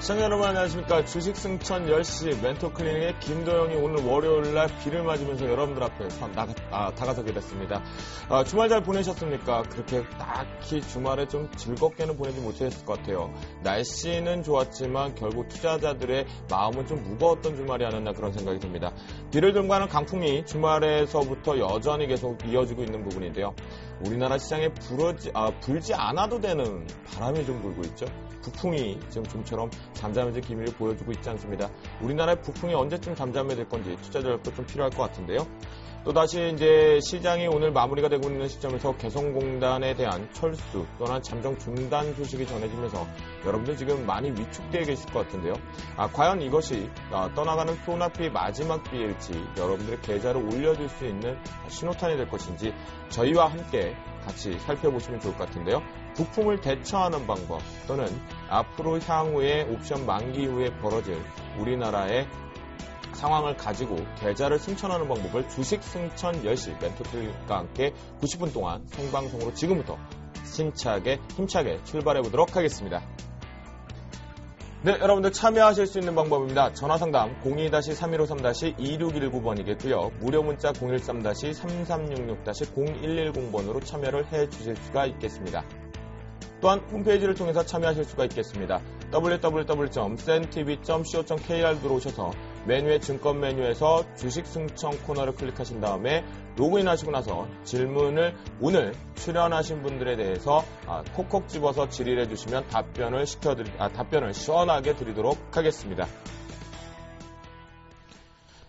시청자 여러분 안녕하십니까. 주식 승천 10시 멘토 클리닉의 김도영이 오늘 월요일날 비를 맞으면서 여러분들 앞에 다가서게 됐습니다. 주말 잘 보내셨습니까? 그렇게 딱히 주말에 좀 즐겁게는 보내지 못했을 것 같아요. 날씨는 좋았지만 결국 투자자들의 마음은 좀 무거웠던 주말이 아니었나 그런 생각이 듭니다. 비를 들고가는 강풍이 주말에서부터 여전히 계속 이어지고 있는 부분인데요. 우리나라 시장에 불지 않아도 되는 바람이 좀 불고 있죠. 북풍이 지금 좀처럼 잠잠해질 기미를 보여주고 있지 않습니다. 우리나라의 북풍이 언제쯤 잠잠해질 건지 투자자들도 좀 필요할 것 같은데요. 또다시 이제 시장이 오늘 마무리가 되고 있는 시점에서 개성공단에 대한 철수 또는 잠정 중단 소식이 전해지면서 여러분들 지금 많이 위축되어 계실 것 같은데요. 과연 이것이 떠나가는 소납비 마지막 비일지 여러분들의 계좌를 올려줄 수 있는 신호탄이 될 것인지 저희와 함께 같이 살펴보시면 좋을 것 같은데요. 북풍을 대처하는 방법 또는 앞으로 향후에 옵션 만기 이후에 벌어질 우리나라의 상황을 가지고 계좌를 승천하는 방법을 주식 승천 10시 멘토들과 함께 90분 동안 생방송으로 지금부터 힘차게 출발해 보도록 하겠습니다. 네, 여러분들 참여하실 수 있는 방법입니다. 전화상담 02-3153-2619번이겠고요. 무료 문자 013-3366-0110번으로 참여를 해 주실 수가 있겠습니다. 또한 홈페이지를 통해서 참여하실 수가 있겠습니다. www.sentv.co.kr 들어오셔서 메뉴의 증권 메뉴에서 주식 승천 코너를 클릭하신 다음에 로그인하시고 나서 질문을 오늘 출연하신 분들에 대해서 콕콕 집어서 질의해 주시면 답변을 시원하게 드리도록 하겠습니다.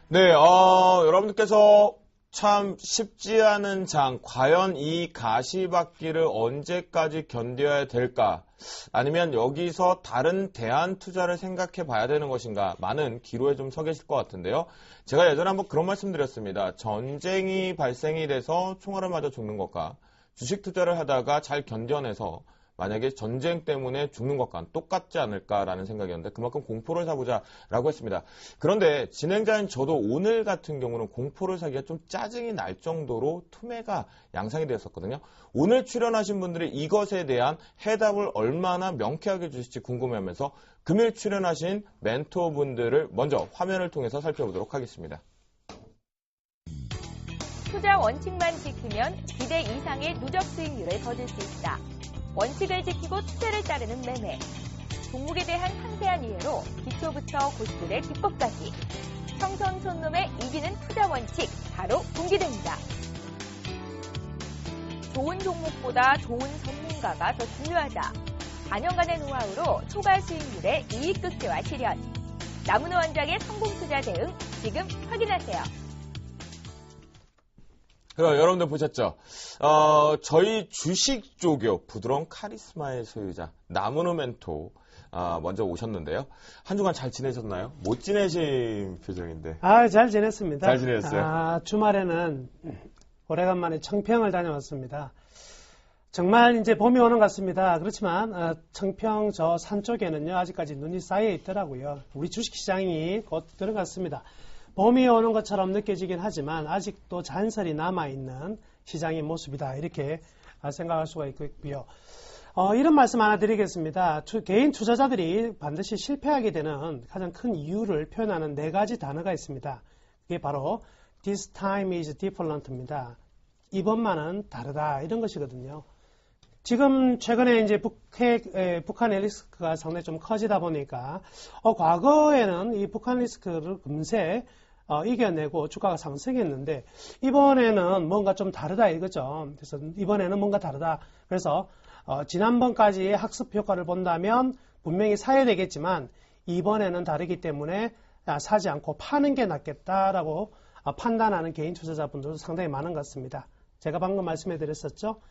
네, 여러분들께서 참 쉽지 않은 장, 과연 이 가시밭길을 언제까지 견뎌야 될까? 아니면 여기서 다른 대안 투자를 생각해 봐야 되는 것인가? 많은 기로에 좀 서 계실 것 같은데요. 제가 예전에 한번 그런 말씀 드렸습니다. 전쟁이 발생이 돼서 총알을 맞아 죽는 것과 주식 투자를 하다가 잘 견뎌내서 만약에 전쟁 때문에 죽는 것과 똑같지 않을까라는 생각이었는데 그만큼 공포를 사보자라고 했습니다. 그런데 진행자인 저도 오늘 같은 경우는 공포를 사기가 좀 짜증이 날 정도로 투매가 양상이 되었었거든요. 오늘 출연하신 분들이 이것에 대한 해답을 얼마나 명쾌하게 주실지 궁금해하면서 금일 출연하신 멘토분들을 먼저 화면을 통해서 살펴보도록 하겠습니다. 투자 원칙만 지키면 기대 이상의 누적 수익률을 거둘 수 있다. 원칙을 지키고 투자를 따르는 매매. 종목에 대한 상세한 이해로 기초부터 고수들의 기법까지. 청선손놈의 이기는 투자 원칙 바로 공개됩니다. 좋은 종목보다 좋은 전문가가 더 중요하다. 4년간의 노하우로 초과 수익률의 이익 극대화 실현. 남은호 원장의 성공 투자 대응 지금 확인하세요. 그럼 여러분들 보셨죠? 저희 주식 조교 부드러운 카리스마의 소유자 남은호 멘토 먼저 오셨는데요. 한 주간 잘 지내셨나요? 못 지내신 표정인데. 잘 지냈습니다. 잘 지내셨어요? 주말에는 오래간만에 청평을 다녀왔습니다. 정말 이제 봄이 오는 것 같습니다. 그렇지만 청평 저 산 쪽에는요 아직까지 눈이 쌓여 있더라고요. 우리 주식시장이 곧 들어갔습니다. 봄이 오는 것처럼 느껴지긴 하지만 아직도 잔설이 남아있는 시장의 모습이다 이렇게 생각할 수가 있고요. 이런 말씀 하나 드리겠습니다. 개인 투자자들이 반드시 실패하게 되는 가장 큰 이유를 표현하는 4가지 단어가 있습니다. 그게 바로 This time is different입니다. 이번만은 다르다 이런 것이거든요. 지금 최근에 이제 북한 리스크가 상당히 좀 커지다 보니까 과거에는 이 북한 리스크를 금세 이겨내고 주가가 상승했는데 이번에는 뭔가 좀 다르다 이거죠. 그래서 이번에는 뭔가 다르다. 그래서 지난번까지의 학습 효과를 본다면 분명히 사야 되겠지만 이번에는 다르기 때문에 사지 않고 파는 게 낫겠다라고 판단하는 개인 투자자분들도 상당히 많은 것 같습니다. 제가 방금 말씀해 드렸었죠.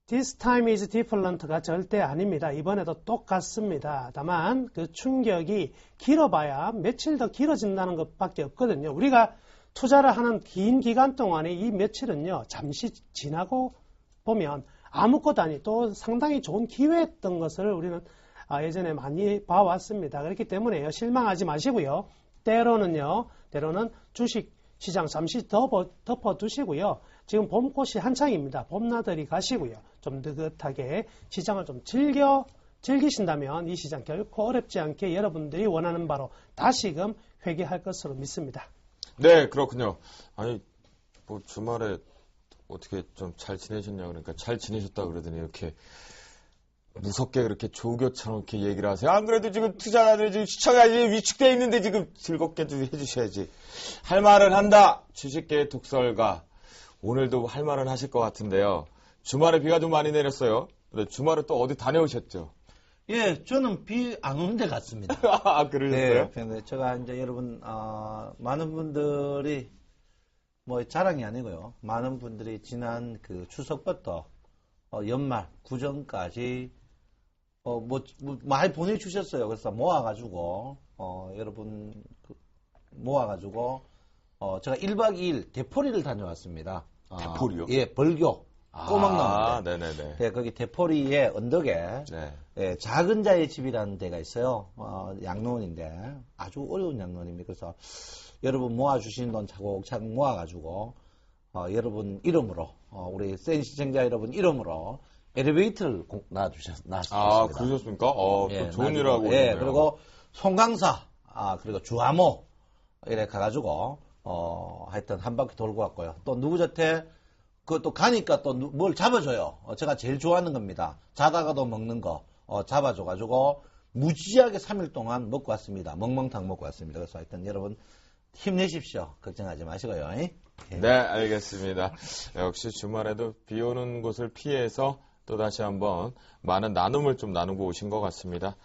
This time is different가 절대 아닙니다. 이번에도 똑같습니다. 다만 그 충격이 길어봐야 며칠 더 길어진다는 것밖에 없거든요. 우리가 투자를 하는 긴 기간 동안에 이 며칠은요. 잠시 지나고 보면 아무것도 아니 또 상당히 좋은 기회였던 것을 우리는 예전에 많이 봐왔습니다. 그렇기 때문에 실망하지 마시고요. 때로는 주식 시장 잠시 덮어두시고요. 지금 봄꽃이 한창입니다. 봄나들이 가시고요. 좀 느긋하게 시장을 좀 즐겨 즐기신다면 이 시장 결코 어렵지 않게 여러분들이 원하는 바로 다시금 회귀할 것으로 믿습니다. 네, 그렇군요. 아니, 뭐 주말에 어떻게 좀 잘 지내셨냐 그러니까 잘 지내셨다 그러더니 이렇게 무섭게 그렇게 조교처럼 이렇게 얘기를 하세요. 안 그래도 지금 투자자들이 지금 시청자들이 위축되어 있는데 지금 즐겁게 해주셔야지. 할 말은 한다. 주식계의 독설가. 오늘도 할 말은 하실 것 같은데요. 주말에 비가 좀 많이 내렸어요. 근데 주말에 또 어디 다녀오셨죠? 예, 저는 비 안 오는 데 갔습니다. 아, 그러셨어요? 네, 제가 이제 여러분, 많은 분들이, 뭐 자랑이 아니고요. 많은 분들이 지난 그 추석부터 연말, 구정까지 많이 보내주셨어요. 그래서 모아가지고, 여러분, 모아가지고, 제가 1박 2일 대포리를 다녀왔습니다. 대포리요? 예, 벌교. 꼬막 나오는데. 네네네. 네, 거기 대포리의 언덕에, 네. 예, 작은 자의 집이라는 데가 있어요. 양로원인데, 아주 어려운 양로원입니다. 그래서 여러분 모아주신 돈 차곡차곡 모아가지고, 여러분 이름으로, 우리 센 시청자 여러분 이름으로, 엘리베이터를 놔주셨습니다. 아, 그러셨습니까? 예, 또 좋은 일을 하고 예, 있네요. 그리고 송강사, 그리고 주암호, 이래 가가지고, 하여튼 한 바퀴 돌고 왔고요. 또 누구 곁에, 또 가니까 또 뭘 잡아줘요. 제가 제일 좋아하는 겁니다. 자다가도 먹는 거, 잡아줘가지고, 무지하게 3일 동안 먹고 왔습니다. 멍멍탕 먹고 왔습니다. 그래서 하여튼 여러분, 힘내십시오. 걱정하지 마시고요. 예. 네, 알겠습니다. 역시 주말에도 비 오는 곳을 피해서 또 다시 한번 많은 나눔을 좀 나누고 오신 것 같습니다.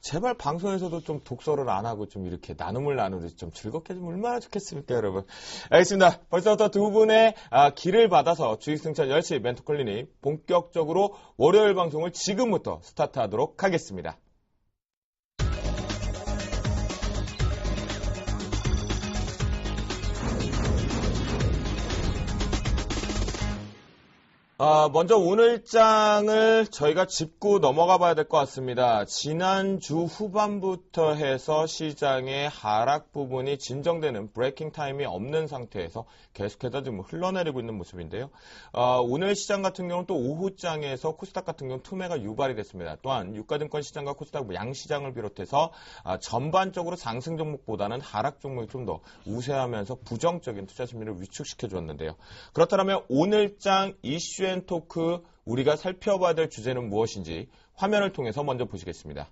제발 방송에서도 좀 독서를 안 하고 좀 이렇게 나눔을 나누듯이 좀 즐겁게 좀 얼마나 좋겠습니까, 여러분. 알겠습니다. 벌써부터 두 분의 길을 받아서 주식승천 10시 멘토클리닉 본격적으로 월요일 방송을 지금부터 스타트하도록 하겠습니다. 먼저 오늘장을 저희가 짚고 넘어가 봐야 될 것 같습니다. 지난주 후반부터 해서 시장의 하락 부분이 진정되는 브레이킹 타임이 없는 상태에서 계속해서 지금 흘러내리고 있는 모습인데요. 오늘 시장 같은 경우는 또 오후장에서 코스닥 같은 경우는 투매가 유발이 됐습니다. 또한 유가증권 시장과 코스닥 양시장을 비롯해서 전반적으로 상승 종목보다는 하락 종목이 좀 더 우세하면서 부정적인 투자 심리를 위축시켜 주었는데요. 그렇다면 오늘장 이슈 토크 우리가 살펴봐야 될 주제는 무엇인지 화면을 통해서 먼저 보시겠습니다.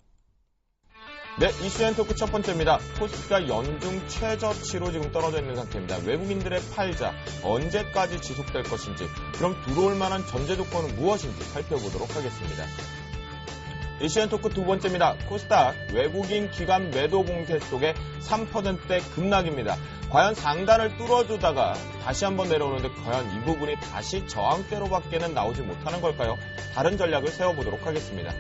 네, 이슈 토크 첫 번째입니다. 코스피가 연중 최저치로 지금 떨어져 있는 상태입니다. 외국인들의 팔자 언제까지 지속될 것인지, 그럼 들어올 만한 전제 조건은 무엇인지 살펴보도록 하겠습니다. 이슈 토크 두 번째입니다. 코스닥 외국인 기관 매도 공세 속에 3%대 급락입니다. 과연 상단을 뚫어주다가 다시 한번 내려오는데 과연 이 부분이 다시 저항대로밖에는 나오지 못하는 걸까요? 다른 전략을 세워보도록 하겠습니다.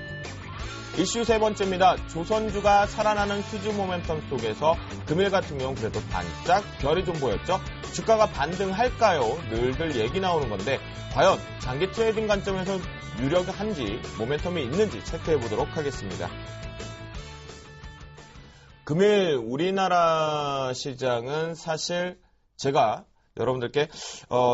이슈 세 번째입니다. 조선주가 살아나는 수주 모멘텀 속에서 금일 같은 경우는 그래도 반짝 별이 좀 보였죠? 주가가 반등할까요? 늘들 얘기 나오는 건데 과연 장기 트레이딩 관점에서 유력한지 모멘텀이 있는지 체크해보도록 하겠습니다. 금일 우리나라 시장은 사실 제가 여러분들께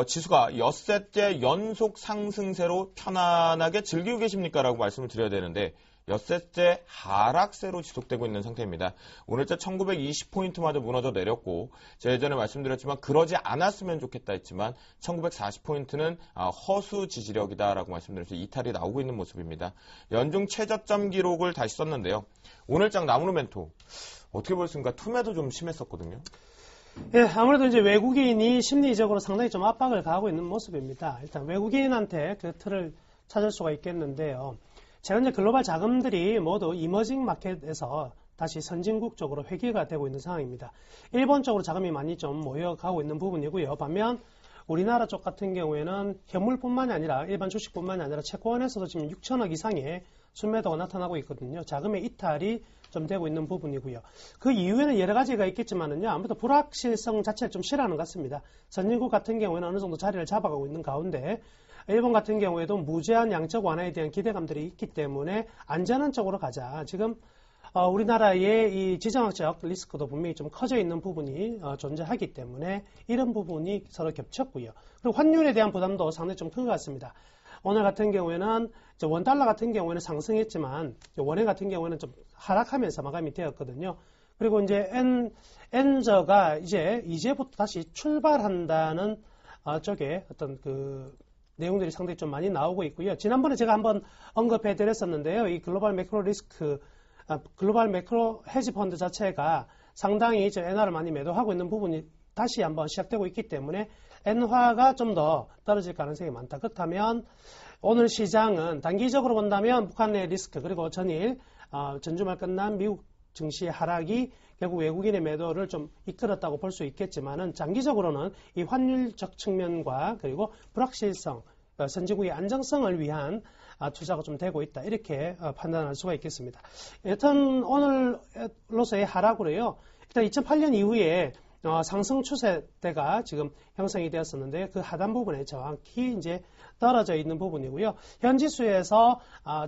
지수가 엿새째 연속 상승세로 편안하게 즐기고 계십니까? 라고 말씀을 드려야 되는데 엿새째 하락세로 지속되고 있는 상태입니다. 오늘자 1920포인트마저 무너져 내렸고 제가 예전에 말씀드렸지만 그러지 않았으면 좋겠다 했지만 1940포인트는 허수 지지력이다라고 말씀드려서 이탈이 나오고 있는 모습입니다. 연중 최저점 기록을 다시 썼는데요. 오늘장 나무르멘토 어떻게 보셨습니까? 투매도 좀 심했었거든요. 예, 아무래도 이제 외국인이 심리적으로 상당히 좀 압박을 가하고 있는 모습입니다. 일단 외국인한테 그 틀을 찾을 수가 있겠는데요. 최근 이제 글로벌 자금들이 모두 이머징 마켓에서 다시 선진국 쪽으로 회귀가 되고 있는 상황입니다. 일본 쪽으로 자금이 많이 좀 모여가고 있는 부분이고요. 반면 우리나라 쪽 같은 경우에는 현물뿐만이 아니라 일반 주식뿐만이 아니라 채권에서도 지금 6천억 이상의 순매도가 나타나고 있거든요. 자금의 이탈이 좀 되고 있는 부분이고요. 그 이유에는 여러 가지가 있겠지만은요. 아무래도 불확실성 자체를 좀 싫어하는 것 같습니다. 선진국 같은 경우에는 어느 정도 자리를 잡아가고 있는 가운데 일본 같은 경우에도 무제한 양적 완화에 대한 기대감들이 있기 때문에 안전한 쪽으로 가자. 지금 우리나라의 이 지정학적 리스크도 분명히 좀 커져 있는 부분이 존재하기 때문에 이런 부분이 서로 겹쳤고요. 그리고 환율에 대한 부담도 상당히 좀 큰 것 같습니다. 오늘 같은 경우에는 원달러 같은 경우에는 상승했지만 원화 같은 경우에는 좀 하락하면서 마감이 되었거든요. 그리고 이제 엔저가 이제부터 다시 출발한다는 쪽에 어떤 그 내용들이 상당히 좀 많이 나오고 있고요. 지난번에 제가 한번 언급해 드렸었는데요. 이 글로벌 매크로 리스크, 글로벌 매크로 헤지 펀드 자체가 상당히 엔화를 많이 매도하고 있는 부분이 다시 한번 시작되고 있기 때문에 엔화가 좀 더 떨어질 가능성이 많다. 그렇다면 오늘 시장은 단기적으로 본다면 북한의 리스크 그리고 전일 전주말 끝난 미국 증시의 하락이 결국 외국인의 매도를 좀 이끌었다고 볼 수 있겠지만은 장기적으로는 이 환율적 측면과 그리고 불확실성, 선진국의 안정성을 위한 투자가 좀 되고 있다. 이렇게 판단할 수가 있겠습니다. 여튼 오늘로서의 하락으로요. 일단 2008년 이후에 상승 추세대가 지금 형성이 되었었는데 그 하단 부분에 정확히 이제 떨어져 있는 부분이고요. 현 지수에서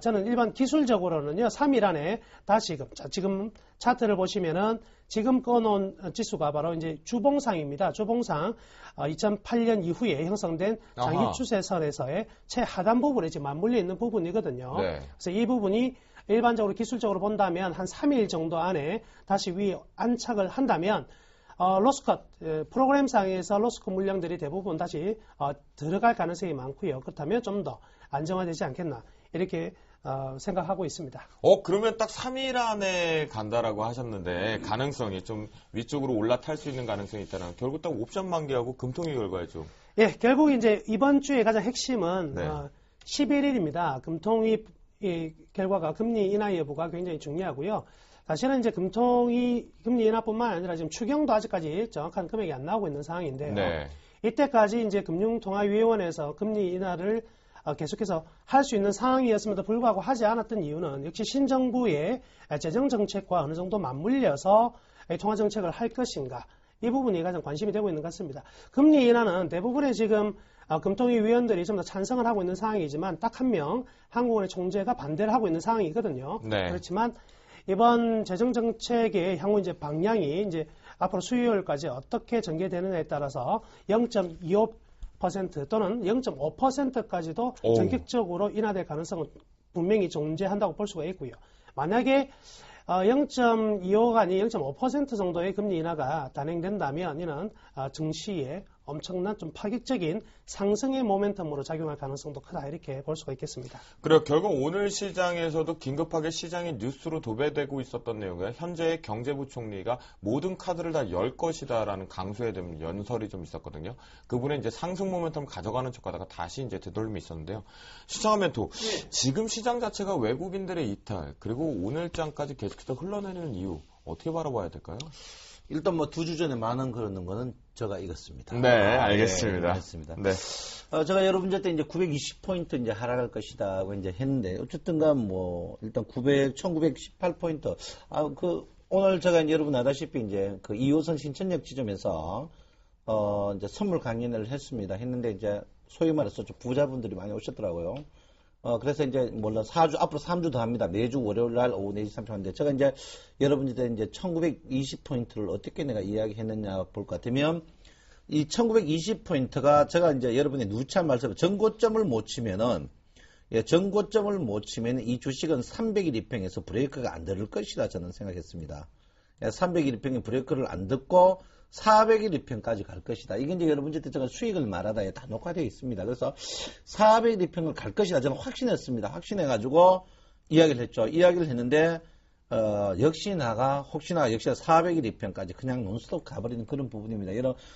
저는 일반 기술적으로는요. 3일 안에 다시금 지금 차트를 보시면은 지금 꺼놓은 지수가 바로 이제 주봉상입니다. 주봉상 2008년 이후에 형성된 장기 추세선에서의 최하단 부분에 지금 맞물려 있는 부분이거든요. 네. 그래서 이 부분이 일반적으로 기술적으로 본다면 한 3일 정도 안에 다시 위에 안착을 한다면 로스컷 프로그램상에서 로스컷 물량들이 대부분 다시 들어갈 가능성이 많고요. 그렇다면 좀 더 안정화되지 않겠나 이렇게 생각하고 있습니다. 그러면 딱 3일 안에 간다라고 하셨는데 가능성이 좀 위쪽으로 올라탈 수 있는 가능성이 있다는 결국 딱 옵션 만기하고 금통위 결과죠. 예, 결국 이제 이번 주에 가장 핵심은 11일입니다. 금통위 결과가 금리 인하 여부가 굉장히 중요하고요. 사실은 이제 금통위 금리 인하뿐만 아니라 지금 추경도 아직까지 정확한 금액이 안 나오고 있는 상황인데요. 네. 이때까지 이제 금융통화위원회에서 금리 인하를 계속해서 할 수 있는 상황이었음에도 불구하고 하지 않았던 이유는 역시 신정부의 재정 정책과 어느 정도 맞물려서 통화 정책을 할 것인가 이 부분이 가장 관심이 되고 있는 것 같습니다. 금리 인하는 대부분의 지금 금통위 위원들이 좀 더 찬성을 하고 있는 상황이지만 딱 한 명 한국은행 총재가 반대를 하고 있는 상황이거든요. 네. 그렇지만 이번 재정 정책의 향후 이제 방향이 이제 앞으로 수요일까지 어떻게 전개되느냐에 따라서 0.25% 또는 0.5%까지도 전격적으로 인하될 가능성은 분명히 존재한다고 볼 수가 있고요. 만약에 0.25가 아닌 0.5% 정도의 금리 인하가 단행된다면 이는 증시에 엄청난 좀 파격적인 상승의 모멘텀으로 작용할 가능성도 크다 이렇게 볼 수가 있겠습니다. 그리고 결국 오늘 시장에서도 긴급하게 시장이 뉴스로 도배되고 있었던 내용이 현재 경제부총리가 모든 카드를 다 열 것이다라는 강수에 대한 연설이 좀 있었거든요. 그분의 이제 상승 모멘텀을 가져가는 척하다가 다시 이제 되돌림이 있었는데요. 시장하면 또 지금 시장 자체가 외국인들의 이탈 그리고 오늘장까지 계속해서 흘러내리는 이유 어떻게 바라봐야 될까요? 일단 뭐 2주 전에 많은 그러는 거는 제가 읽었습니다. 네, 알겠습니다. 네, 알겠습니다. 네. 제가 여러분들 때 이제 920포인트 이제 하락할 것이다고 이제 했는데 어쨌든간 뭐 일단 1918포인트. 오늘 제가 여러분 아다시피 이제 그 2호선 신천역 지점에서 이제 선물 강연을 했는데 이제 소위 말해서 좀 부자분들이 많이 오셨더라고요. 그래서 이제 앞으로 3주 더 합니다. 매주 월요일 날 오후 4시 30분 하는데 제가 이제 여러분들 이제 1920포인트를 어떻게 내가 이야기했느냐 볼 것 같으면 이 1920포인트가 제가 이제 여러분의 누차 말씀 전고점을 못 치면은 전고점을 못 치면 이 주식은 300일 입행에서 브레이크가 안 들을 것이라 저는 생각했습니다. 300일 입행에 브레이크를 안 듣고 400일 입행까지 갈 것이다. 이게 이제 여러분들 제가 수익을 말하다에 다 녹화되어 있습니다. 그래서 400일 입행을 갈 것이다. 저는 확신했습니다. 확신해가지고 이야기를 했죠. 이야기를 했는데 역시나 400일 입행까지 그냥 논스톱 가버리는 그런 부분입니다.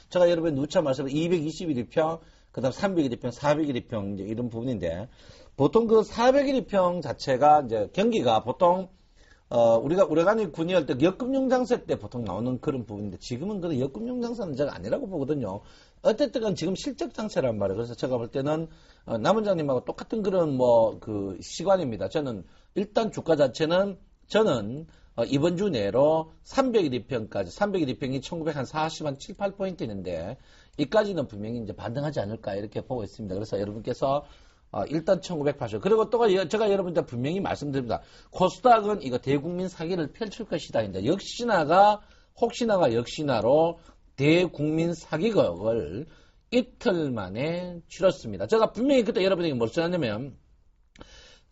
제가 여러분의 누차 말씀을 220일 입평, 그 다음 300일 입평, 400일 입평 이제 이런 부분인데 보통 그 400일 입평 자체가 이제 경기가 보통 우리가 우레간이 군의할 때 역금융장세 때 보통 나오는 그런 부분인데 지금은 그 역금융장세는 제가 아니라고 보거든요. 어쨌든 지금 실적장세란 말이에요. 그래서 제가 볼 때는 남원장님하고 똑같은 그런 그 시관입니다. 저는 일단 주가 자체는 저는 이번 주 내로 300일 입평까지 300일 입평이 1940한 7, 8포인트 있는데 이까지는 분명히 이제 반등하지 않을까 이렇게 보고 있습니다. 그래서 여러분께서 일단 1980. 그리고 또 제가 여러분들 분명히 말씀드립니다. 코스닥은 이거 대국민 사기를 펼칠 것이다. 이제 역시나로 대국민 사기극을 이틀 만에 치렀습니다. 제가 분명히 그때 여러분에게 뭘 써놨냐면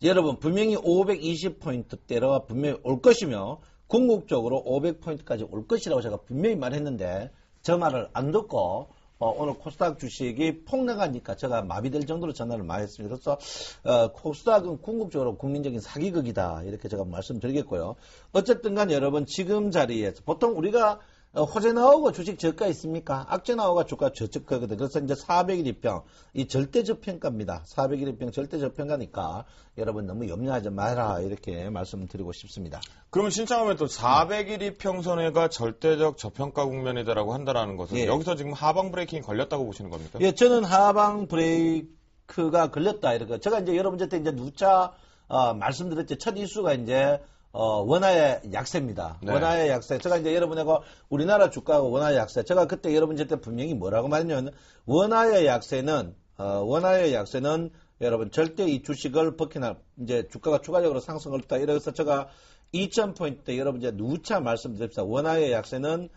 여러분 분명히 520포인트대로 분명히 올 것이며 궁극적으로 500포인트까지 올 것이라고 제가 분명히 말했는데 저 말을 안 듣고 오늘 코스닥 주식이 폭락하니까 제가 마비될 정도로 전화를 많이 했습니다. 그래서 코스닥은 궁극적으로 국민적인 사기극이다 이렇게 제가 말씀드리겠고요. 어쨌든 간 여러분 지금 자리에서 보통 우리가 호재 나오고 주식 저가 있습니까? 악재 나오고 주가 저저가거든. 그래서 이제 400일 입평, 이 절대 저평가입니다. 400일 입평 절대 저평가니까 여러분 너무 염려하지 마라 이렇게 말씀드리고 싶습니다. 그러면 신청하면 또 400일 입평선회가 절대적 저평가 국면이다라고 한다라는 것은 예. 여기서 지금 하방 브레이킹이 걸렸다고 보시는 겁니까? 예, 저는 하방 브레이크가 걸렸다 이렇게. 제가 이제 여러분한테 이제 누차 말씀드렸죠. 첫 이슈가 이제 원화의 약세입니다. 네. 원화의 약세. 제가 이제 여러분하고 우리나라 주가하고 원화의 약세. 제가 그때 여러분한테 분명히 뭐라고 말했냐면 원화의 약세는 여러분 절대 이 주식을 벗겨나 이제 주가가 추가적으로 상승을 없다. 이래서 제가 2000포인트 여러분 이제 누차 말씀드립니다. 원화의 약세는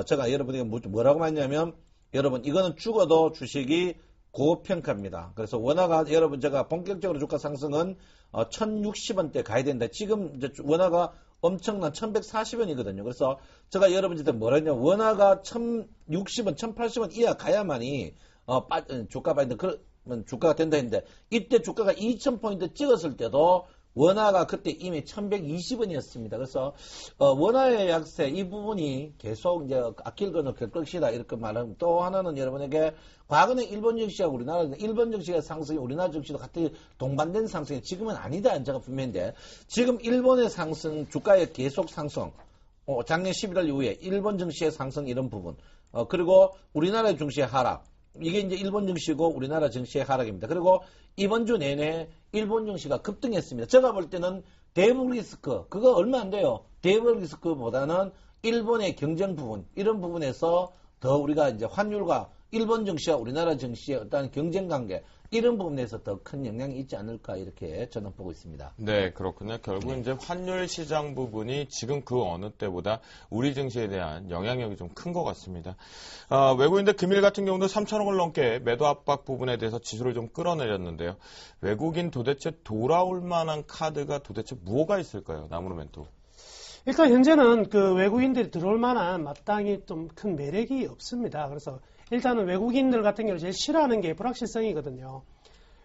제가 여러분에게 뭐라고 말했냐면 여러분 이거는 죽어도 주식이 고평가입니다. 그래서 원화가 여러분 제가 본격적으로 주가 상승은 1060원대 가야 된다. 지금 이제 원화가 엄청난 1140원이거든요. 그래서 제가 여러분한테 뭐라 했냐면 원화가 1060원, 1080원 이하 가야만이 주가 빠진다. 그러면 주가가 된다 했는데 이때 주가가 2000포인트 찍었을 때도 원화가 그때 이미 1120원이었습니다. 그래서 원화의 약세 이 부분이 계속 이제 아낄 거는 겪을 것이다 이렇게 말하면 또 하나는 여러분에게 과거는 일본 증시하고 우리나라는 일본 증시의 상승이 우리나라 증시도 같은 동반된 상승이 지금은 아니다. 제가 분명한데 지금 일본의 상승 주가의 계속 상승 작년 11월 이후에 일본 증시의 상승 이런 부분 그리고 우리나라의 증시의 하락 이게 이제 일본 증시고 우리나라 증시의 하락입니다. 그리고 이번 주 내내 일본 증시가 급등했습니다. 제가 볼 때는 대북 리스크 그거 얼마 안 돼요. 대북 리스크보다는 일본의 경쟁 부분 이런 부분에서 더 우리가 이제 환율과 일본 증시와 우리나라 증시의 어떤 경쟁 관계 이런 부분에서 더 큰 영향이 있지 않을까 이렇게 저는 보고 있습니다. 네, 그렇군요. 결국 이제 환율 시장 부분이 지금 그 어느 때보다 우리 증시에 대한 영향력이 좀 큰 것 같습니다. 외국인들 금일 같은 경우도 3천억 원 넘게 매도 압박 부분에 대해서 지수를 좀 끌어내렸는데요. 외국인 도대체 돌아올 만한 카드가 도대체 뭐가 있을까요? 나무르멘토. 일단 현재는 그 외국인들이 들어올 만한 마땅히 좀 큰 매력이 없습니다. 그래서 일단은 외국인들 같은 경우 제일 싫어하는 게 불확실성이거든요.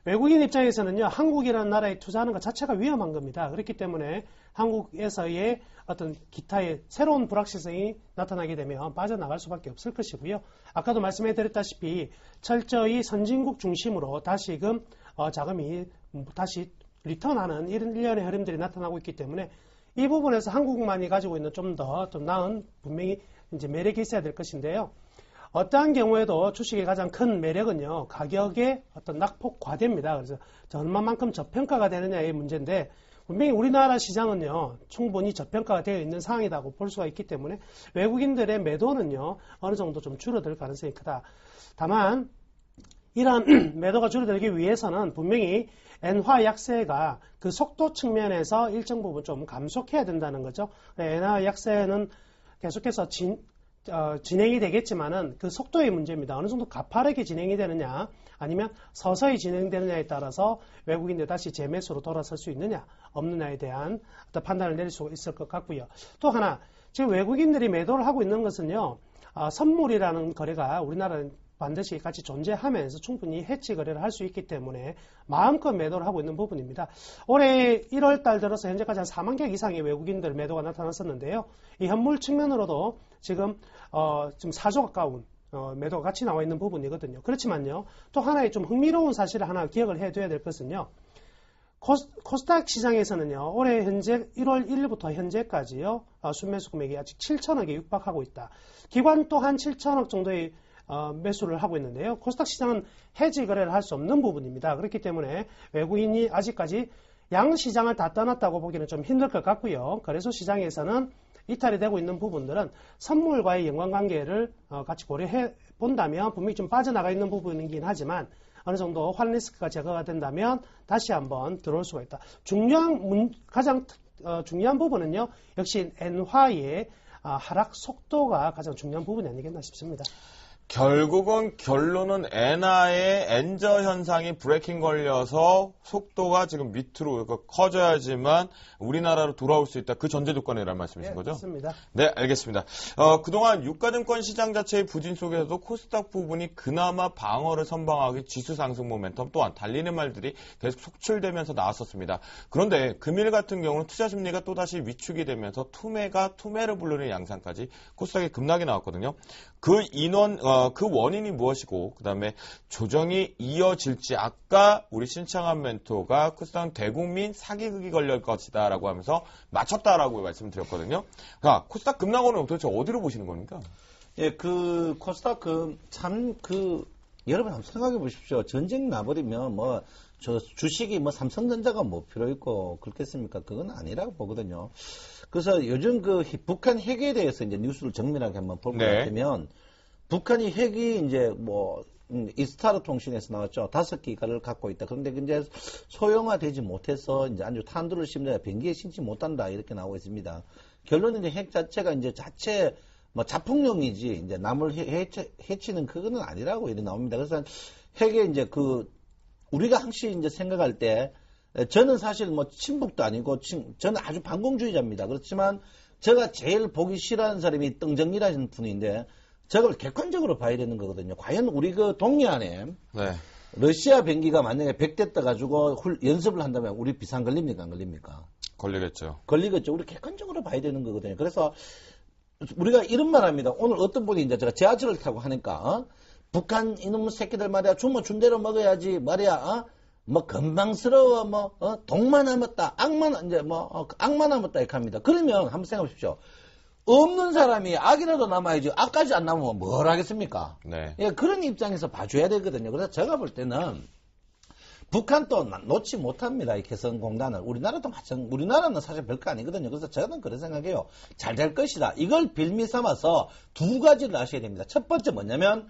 외국인 입장에서는요, 한국이라는 나라에 투자하는 것 자체가 위험한 겁니다. 그렇기 때문에 한국에서의 어떤 기타의 새로운 불확실성이 나타나게 되면 빠져나갈 수밖에 없을 것이고요. 아까도 말씀해드렸다시피 철저히 선진국 중심으로 다시금 자금이 다시 리턴하는 이런 일련의 흐름들이 나타나고 있기 때문에 이 부분에서 한국만이 가지고 있는 좀 나은 분명히 이제 매력이 있어야 될 것인데요. 어떠한 경우에도 주식의 가장 큰 매력은요, 가격의 어떤 낙폭 과대입니다. 그래서 얼마만큼 저평가가 되느냐의 문제인데, 분명히 우리나라 시장은요, 충분히 저평가가 되어 있는 상황이라고 볼 수가 있기 때문에 외국인들의 매도는요, 어느 정도 좀 줄어들 가능성이 크다. 다만, 이러한 매도가 줄어들기 위해서는 분명히 엔화 약세가 그 속도 측면에서 일정 부분 좀 감속해야 된다는 거죠. 엔화 약세는 계속해서 진행이 되겠지만은 그 속도의 문제입니다. 어느 정도 가파르게 진행이 되느냐 아니면 서서히 진행되느냐에 따라서 외국인들 다시 재매수로 돌아설 수 있느냐 없느냐에 대한 어떤 판단을 내릴 수 있을 것 같고요. 또 하나 지금 외국인들이 매도를 하고 있는 것은요. 선물이라는 거래가 우리나라는 반드시 같이 존재하면서 충분히 해치 거래를 할 수 있기 때문에 마음껏 매도를 하고 있는 부분입니다. 올해 1월 달 들어서 현재까지 한 4만 개 이상의 외국인들 매도가 나타났었는데요. 이 현물 측면으로도 지금 4조 가까운 매도가 같이 나와 있는 부분이거든요. 그렇지만요. 또 하나의 좀 흥미로운 사실을 하나 기억을 해둬야 될 것은요. 코스닥 시장에서는요. 올해 현재 1월 1일부터 현재까지요. 순매수 금액이 아직 7천억에 육박하고 있다. 기관 또한 7천억 정도의 매수를 하고 있는데요. 코스닥 시장은 해지 거래를 할 수 없는 부분입니다. 그렇기 때문에 외국인이 아직까지 양 시장을 다 떠났다고 보기는 좀 힘들 것 같고요. 거래소 시장에서는 이탈이 되고 있는 부분들은 선물과의 연관관계를 같이 고려해 본다면 분명히 좀 빠져나가 있는 부분이긴 하지만 어느 정도 환 리스크가 제거가 된다면 다시 한번 들어올 수가 있다. 가장 중요한 부분은요. 역시 엔화의 하락 속도가 가장 중요한 부분이 아니겠나 싶습니다. 결국은 결론은 엔화의 엔저 현상이 브레이킹 걸려서 속도가 지금 밑으로 커져야지만 우리나라로 돌아올 수 있다. 그 전제 조건이라는 말씀이신 거죠? 맞습니다. 네, 알겠습니다. 그동안 유가증권 시장 자체의 부진 속에서도 코스닥 부분이 그나마 방어를 선방하기 지수 상승 모멘텀 또한 달리는 말들이 계속 속출되면서 나왔었습니다. 그런데 금일 같은 경우는 투자 심리가 또다시 위축이 되면서 투매를 부르는 양상까지 코스닥에 급락이 나왔거든요. 그 원인이 무엇이고, 그 다음에 조정이 이어질지, 아까 우리 신창한 멘토가 코스닥 대국민 사기극이 걸릴 것이다 라고 하면서 맞췄다라고 말씀을 드렸거든요. 자, 코스닥 급락원은 도대체 어디로 보시는 겁니까? 예, 코스닥 여러분 한번 생각해 보십시오. 전쟁 나버리면 주식이 삼성전자가 필요 있고 그렇겠습니까? 그건 아니라고 보거든요. 그래서 요즘 북한 핵에 대해서 이제 뉴스를 정밀하게 한번 볼 것 같으면 북한이 핵이 이제 이스타르 통신에서 나왔죠. 5기가를 갖고 있다. 그런데 이제 소형화되지 못해서 이제 아주 탄두를 심는 변기에 신지 못한다. 이렇게 나오고 있습니다. 결론은 이제 핵 자체가 이제 자폭용이지 이제 남을 해치는 그거는 아니라고 이렇게 나옵니다. 그래서 핵에 이제 우리가 항시 이제 생각할 때 저는 사실 친북도 아니고 저는 아주 반공주의자입니다. 그렇지만 제가 제일 보기 싫어하는 사람이 떵정이라는 분인데 저걸 객관적으로 봐야 되는 거거든요. 과연 우리 동해안에 러시아 병기가 만약에 100대 떠가지고 연습을 한다면 우리 비상 걸립니까? 안 걸립니까? 걸리겠죠. 걸리겠죠. 우리 객관적으로 봐야 되는 거거든요. 그래서 우리가 이런 말 합니다. 오늘 어떤 분이 이제 제가 지하철을 타고 하니까 북한 이놈 새끼들 말이야 준 대로 먹어야지 말이야 건방스러워 독만 남았다 악만 남았다 이렇게 합니다. 그러면 한번 생각해 보십시오. 없는 사람이 악이라도 남아야지 악까지 안 남으면 뭘 하겠습니까? 네. 예, 그런 입장에서 봐줘야 되거든요. 그래서 제가 볼 때는 북한도 놓지 못합니다. 이 개성공단을. 우리나라도 마찬가지. 우리나라는 사실 별거 아니거든요. 그래서 저는 그런 생각해요. 잘 될 것이다. 이걸 빌미 삼아서 두 가지를 아셔야 됩니다. 첫 번째 뭐냐면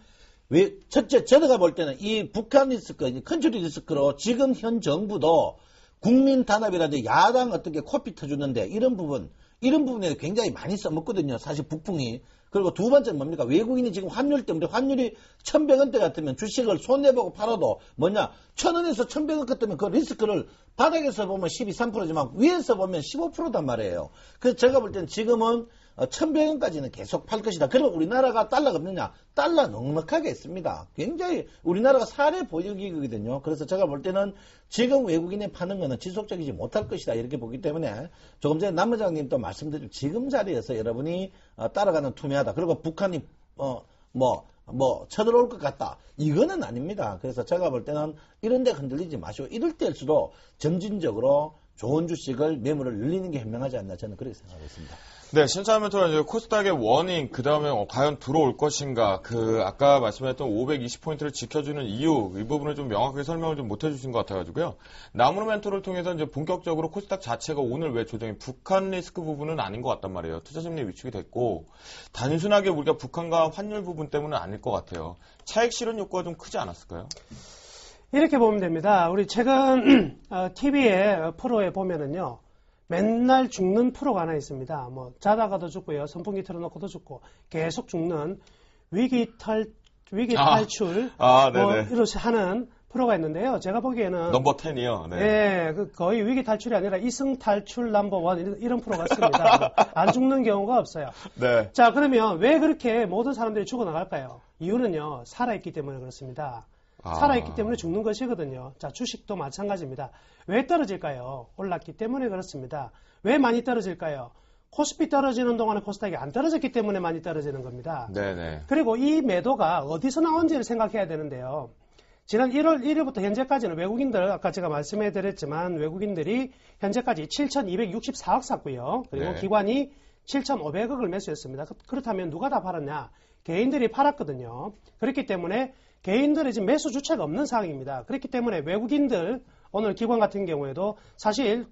첫째 제가 볼 때는 이 북한 리스크, 컨트리 리스크로 지금 현 정부도 국민 단합이라든지 야당 어떻게 코피 터주는데 이런 부분에 굉장히 많이 써먹거든요. 사실 북풍이. 그리고 두 번째는 뭡니까? 외국인이 지금 환율 때문에 환율이 1,100원대 같으면 주식을 손해보고 팔아도 1,000원에서 1,100원 같으면 그 리스크를 바닥에서 보면 12, 3%지만 위에서 보면 15%단 말이에요. 그래서 제가 볼 때는 지금은 1,100원까지는 계속 팔 것이다. 그러면 우리나라가 달러가 없느냐? 달러 넉넉하게 있습니다. 굉장히 우리나라가 사례 보유기거든요. 그래서 제가 볼 때는 지금 외국인이 파는 거는 지속적이지 못할 것이다. 이렇게 보기 때문에 조금 전에 남 회장님도 말씀드린 지금 자리에서 여러분이 따라가는 투매하다. 그리고 북한이 쳐들어올 것 같다. 이거는 아닙니다. 그래서 제가 볼 때는 이런 데 흔들리지 마시고 이럴 때일수록 점진적으로 좋은 주식을 매물을 늘리는 게 현명하지 않나 저는 그렇게 생각하고 있습니다. 네, 신차하면서 이제 코스닥의 워닝, 그 다음에 과연 들어올 것인가, 아까 말씀하셨던 520포인트를 지켜주는 이유, 이 부분을 좀 명확하게 설명을 좀 못 해주신 것 같아가지고요. 나무로 멘토를 통해서 이제 본격적으로 코스닥 자체가 오늘 왜 조정이 북한 리스크 부분은 아닌 것 같단 말이에요. 투자 심리 위축이 됐고, 단순하게 우리가 북한과 환율 부분 때문은 아닐 것 같아요. 차익 실현 효과가 좀 크지 않았을까요? 이렇게 보면 됩니다. 우리 최근 TV에 프로에 보면은요. 맨날 죽는 프로가 하나 있습니다. 자다가도 죽고요. 선풍기 틀어놓고도 죽고 계속 죽는 위기 탈출 이렇게 하는 프로가 있는데요. 제가 보기에는 넘버 10이요. 네, 거의 위기 탈출이 아니라 이승 탈출 넘버 1 이런 프로가 있습니다. 안 죽는 경우가 없어요. 네. 자, 그러면 왜 그렇게 모든 사람들이 죽어나갈까요? 이유는요. 살아있기 때문에 그렇습니다. 살아있기 때문에 죽는 것이거든요. 자, 주식도 마찬가지입니다. 왜 떨어질까요? 올랐기 때문에 그렇습니다. 왜 많이 떨어질까요? 코스피 떨어지는 동안에 코스닥이 안 떨어졌기 때문에 많이 떨어지는 겁니다. 네네. 그리고 이 매도가 어디서 나온지를 생각해야 되는데요. 지난 1월 1일부터 현재까지는 외국인들, 아까 제가 말씀해 드렸지만 외국인들이 현재까지 7,264억 샀고요. 그리고 기관이 7,500억을 매수했습니다. 그렇다면 누가 다 팔았냐? 개인들이 팔았거든요. 그렇기 때문에 개인들의 지금 매수 주체가 없는 상황입니다. 그렇기 때문에 외국인들 오늘 기관 같은 경우에도 사실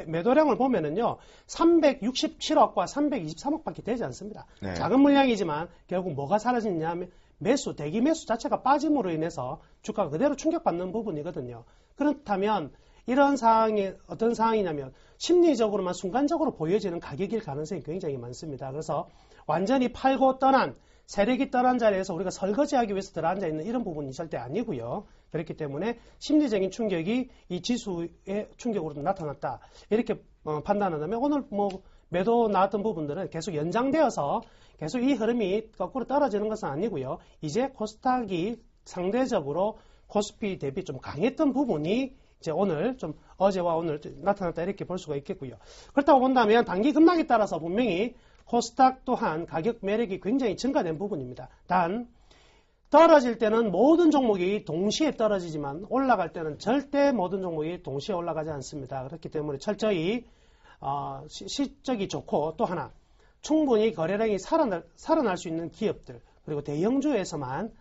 매도량을 보면은요 367억과 323억밖에 되지 않습니다. 네. 작은 작은 물량이지만 결국 뭐가 사라지냐 하면 대기 매수 자체가 빠짐으로 인해서 주가가 그대로 충격받는 부분이거든요. 그렇다면 이런 상황이 어떤 상황이냐면 심리적으로만 순간적으로 보여지는 가격일 가능성이 굉장히 많습니다. 그래서 완전히 팔고 떠난 세력이 떠난 자리에서 우리가 설거지하기 위해서 들어앉아 있는 이런 부분이 절대 아니고요. 그렇기 때문에 심리적인 충격이 이 지수의 충격으로 나타났다. 이렇게 판단한다면 오늘 매도 나왔던 부분들은 계속 연장되어서 계속 이 흐름이 거꾸로 떨어지는 것은 아니고요. 이제 코스닥이 상대적으로 코스피 대비 좀 강했던 부분이 이제 오늘 좀 어제와 오늘 나타났다 이렇게 볼 수가 있겠고요. 그렇다고 본다면 단기 급락에 따라서 분명히 코스닥 또한 가격 매력이 굉장히 증가된 부분입니다. 단 떨어질 때는 모든 종목이 동시에 떨어지지만 올라갈 때는 절대 모든 종목이 동시에 올라가지 않습니다. 그렇기 때문에 철저히 실적이 좋고 또 하나 충분히 거래량이 살아날 수 있는 기업들 그리고 대형주에서만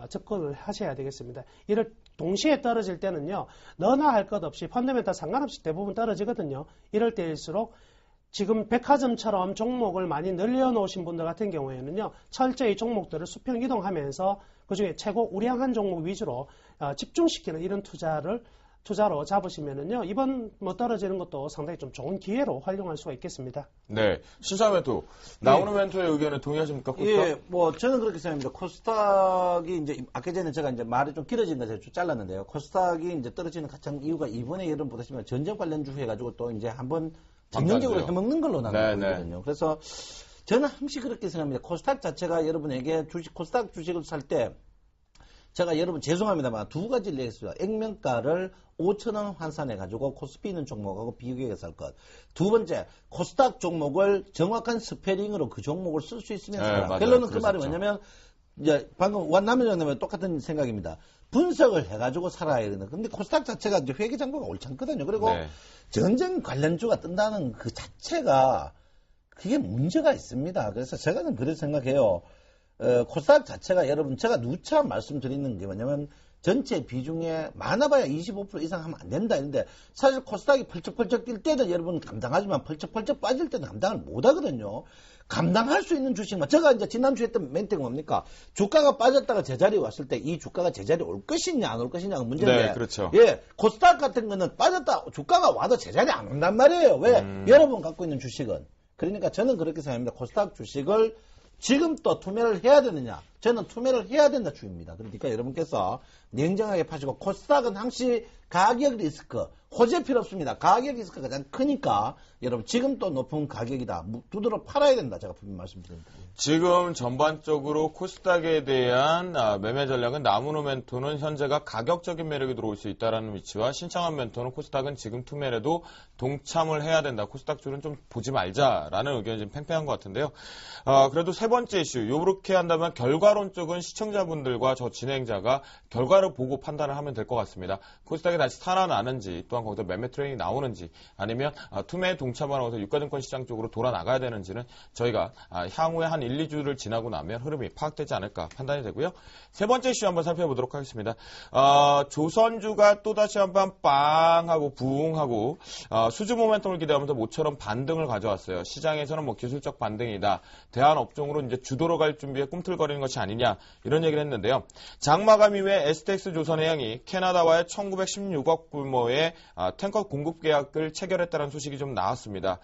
접근을 하셔야 되겠습니다. 이를 동시에 떨어질 때는요. 너나 할 것 없이 펀더멘탈 상관없이 대부분 떨어지거든요. 이럴 때일수록 지금 백화점처럼 종목을 많이 늘려놓으신 분들 같은 경우에는요. 철저히 종목들을 수평 이동하면서 그중에 최고 우량한 종목 위주로 집중시키는 이런 투자로 잡으시면은요. 이번 떨어지는 것도 상당히 좀 좋은 기회로 활용할 수가 있겠습니다. 네. 신사람 멘토. 나오는 멘토의 의견에 동의하십니까? 코스닥? 예, 저는 그렇게 생각합니다. 코스닥이 이제, 아까 전에 제가 이제 말이 좀 길어진 거 제가 좀 잘랐는데요. 코스닥이 이제 떨어지는 가장 이유가 이번에 여러분 보시면 전쟁 관련주 해가지고 또 이제 한번 전면적으로 해먹는 걸로 나는 거거든요. 그래서 저는 항상 그렇게 생각합니다. 코스닥 자체가 여러분에게 코스닥 주식을 살 때 제가 여러분 죄송합니다만 두 가지를 얘기했습니다. 액면가를 5,000원 환산해가지고 코스피 있는 종목하고 비교해서 할 것. 두 번째, 코스닥 종목을 정확한 스페링으로 그 종목을 쓸 수 있으면 사라. 결론은 그 말이 뭐냐면 이제 방금 완남현장님은 똑같은 생각입니다. 분석을 해가지고 살아야 되는. 근데 코스닥 자체가 이제 회계장부가 옳지 않거든요. 그리고 전쟁 관련주가 뜬다는 그 자체가 그게 문제가 있습니다. 그래서 제가는 그렇게 생각해요. 코스닥 자체가 여러분 제가 누차 말씀드리는 게 뭐냐면 전체 비중에 많아봐야 25% 이상 하면 안 된다 했는데 사실 코스닥이 펄쩍펄쩍 뛸 때는 여러분 감당하지만 펄쩍펄쩍 빠질 때는 감당을 못 하거든요. 감당할 수 있는 주식만 제가 이제 지난주에 했던 멘트가 뭡니까? 주가가 빠졌다가 제자리에 왔을 때 이 주가가 제자리에 올 것이냐 안 올 것이냐가 문제인데 네, 그렇죠. 예, 코스닥 같은 거는 빠졌다 주가가 와도 제자리에 안 온단 말이에요. 왜? 여러분 갖고 있는 주식은. 그러니까 저는 그렇게 생각합니다. 코스닥 주식을 지금 또 투매를 해야 되느냐? 저는 투매를 해야 된다 주입니다. 그러니까 여러분께서 냉정하게 파시고 코스닥은 항시 가격 리스크, 호재 필요 없습니다. 가격 리스크가 가장 크니까 여러분 지금 또 높은 가격이다. 두드러 팔아야 된다. 제가 분명히 말씀드립니다. 지금 전반적으로 코스닥에 대한 매매 전략은 나무노 멘토는 현재가 가격적인 매력이 들어올 수 있다는 위치와 신창환 멘토는 코스닥은 지금 투매래도 동참을 해야 된다. 코스닥 줄은 좀 보지 말자라는 의견이 좀 팽팽한 것 같은데요. 그래도 세 번째 이슈, 요렇게 한다면 결과론 쪽은 시청자분들과 저 진행자가 결과를 보고 판단을 하면 될 것 같습니다. 코스닥이 다시 살아나는지 또한 거기서 매매 트레이닝이 나오는지 아니면 투매에 동참을 하면서 유가증권 시장 쪽으로 돌아나가야 되는지는 저희가 향후에 한 1, 2주를 지나고 나면 흐름이 파악되지 않을까 판단이 되고요. 세 번째 이슈 한번 살펴보도록 하겠습니다. 조선주가 또다시 한번 빵 하고 부웅 하고 수주 모멘텀을 기대하면서 모처럼 반등을 가져왔어요. 시장에서는 뭐 기술적 반등이다. 대한업종으로 이제 주도로 갈 준비에 꿈틀거리는 것이 아니냐 이런 얘기를 했는데요. 장마감 이후에 STX 조선해양이 캐나다와의 1916억 규모의 탱커 공급 계약을 체결했다는 소식이 좀 나왔습니다.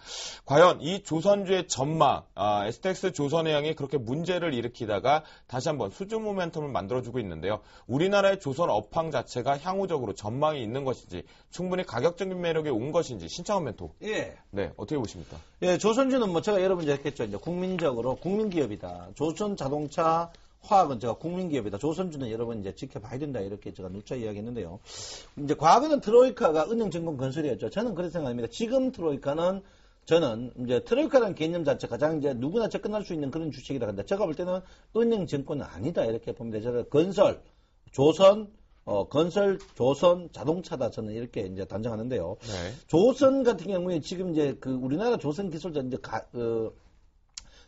과연 이 조선주의 전망, STX 조선해양이 그렇게 문제를 일으키다가 다시 한번 수주 모멘텀을 만들어주고 있는데요. 우리나라의 조선 업황 자체가 향후적으로 전망이 있는 것인지 충분히 가격적인 매력이 온 것인지 신창원 멘토. 예. 네, 어떻게 보십니까? 예, 조선주는 뭐 제가 여러분 이제 했겠죠. 이제 국민적으로 국민기업이다. 조선 자동차 화학은 제가 국민기업이다. 조선주는 여러분 이제 지켜봐야 된다. 이렇게 제가 누차 이야기했는데요. 이제 과거는 트로이카가 은행증권 건설이었죠. 저는 그렇게 생각합니다. 지금 트로이카는 저는 이제 트로이카라는 개념 자체 가장 이제 누구나 접근할 수 있는 그런 주식이라 한다. 제가 볼 때는 은행증권은 아니다. 이렇게 봅니다. 저는 건설, 조선, 건설, 조선, 자동차다. 저는 이렇게 이제 단정하는데요. 네. 조선 같은 경우에 지금 이제 그 우리나라 조선 기술자 이제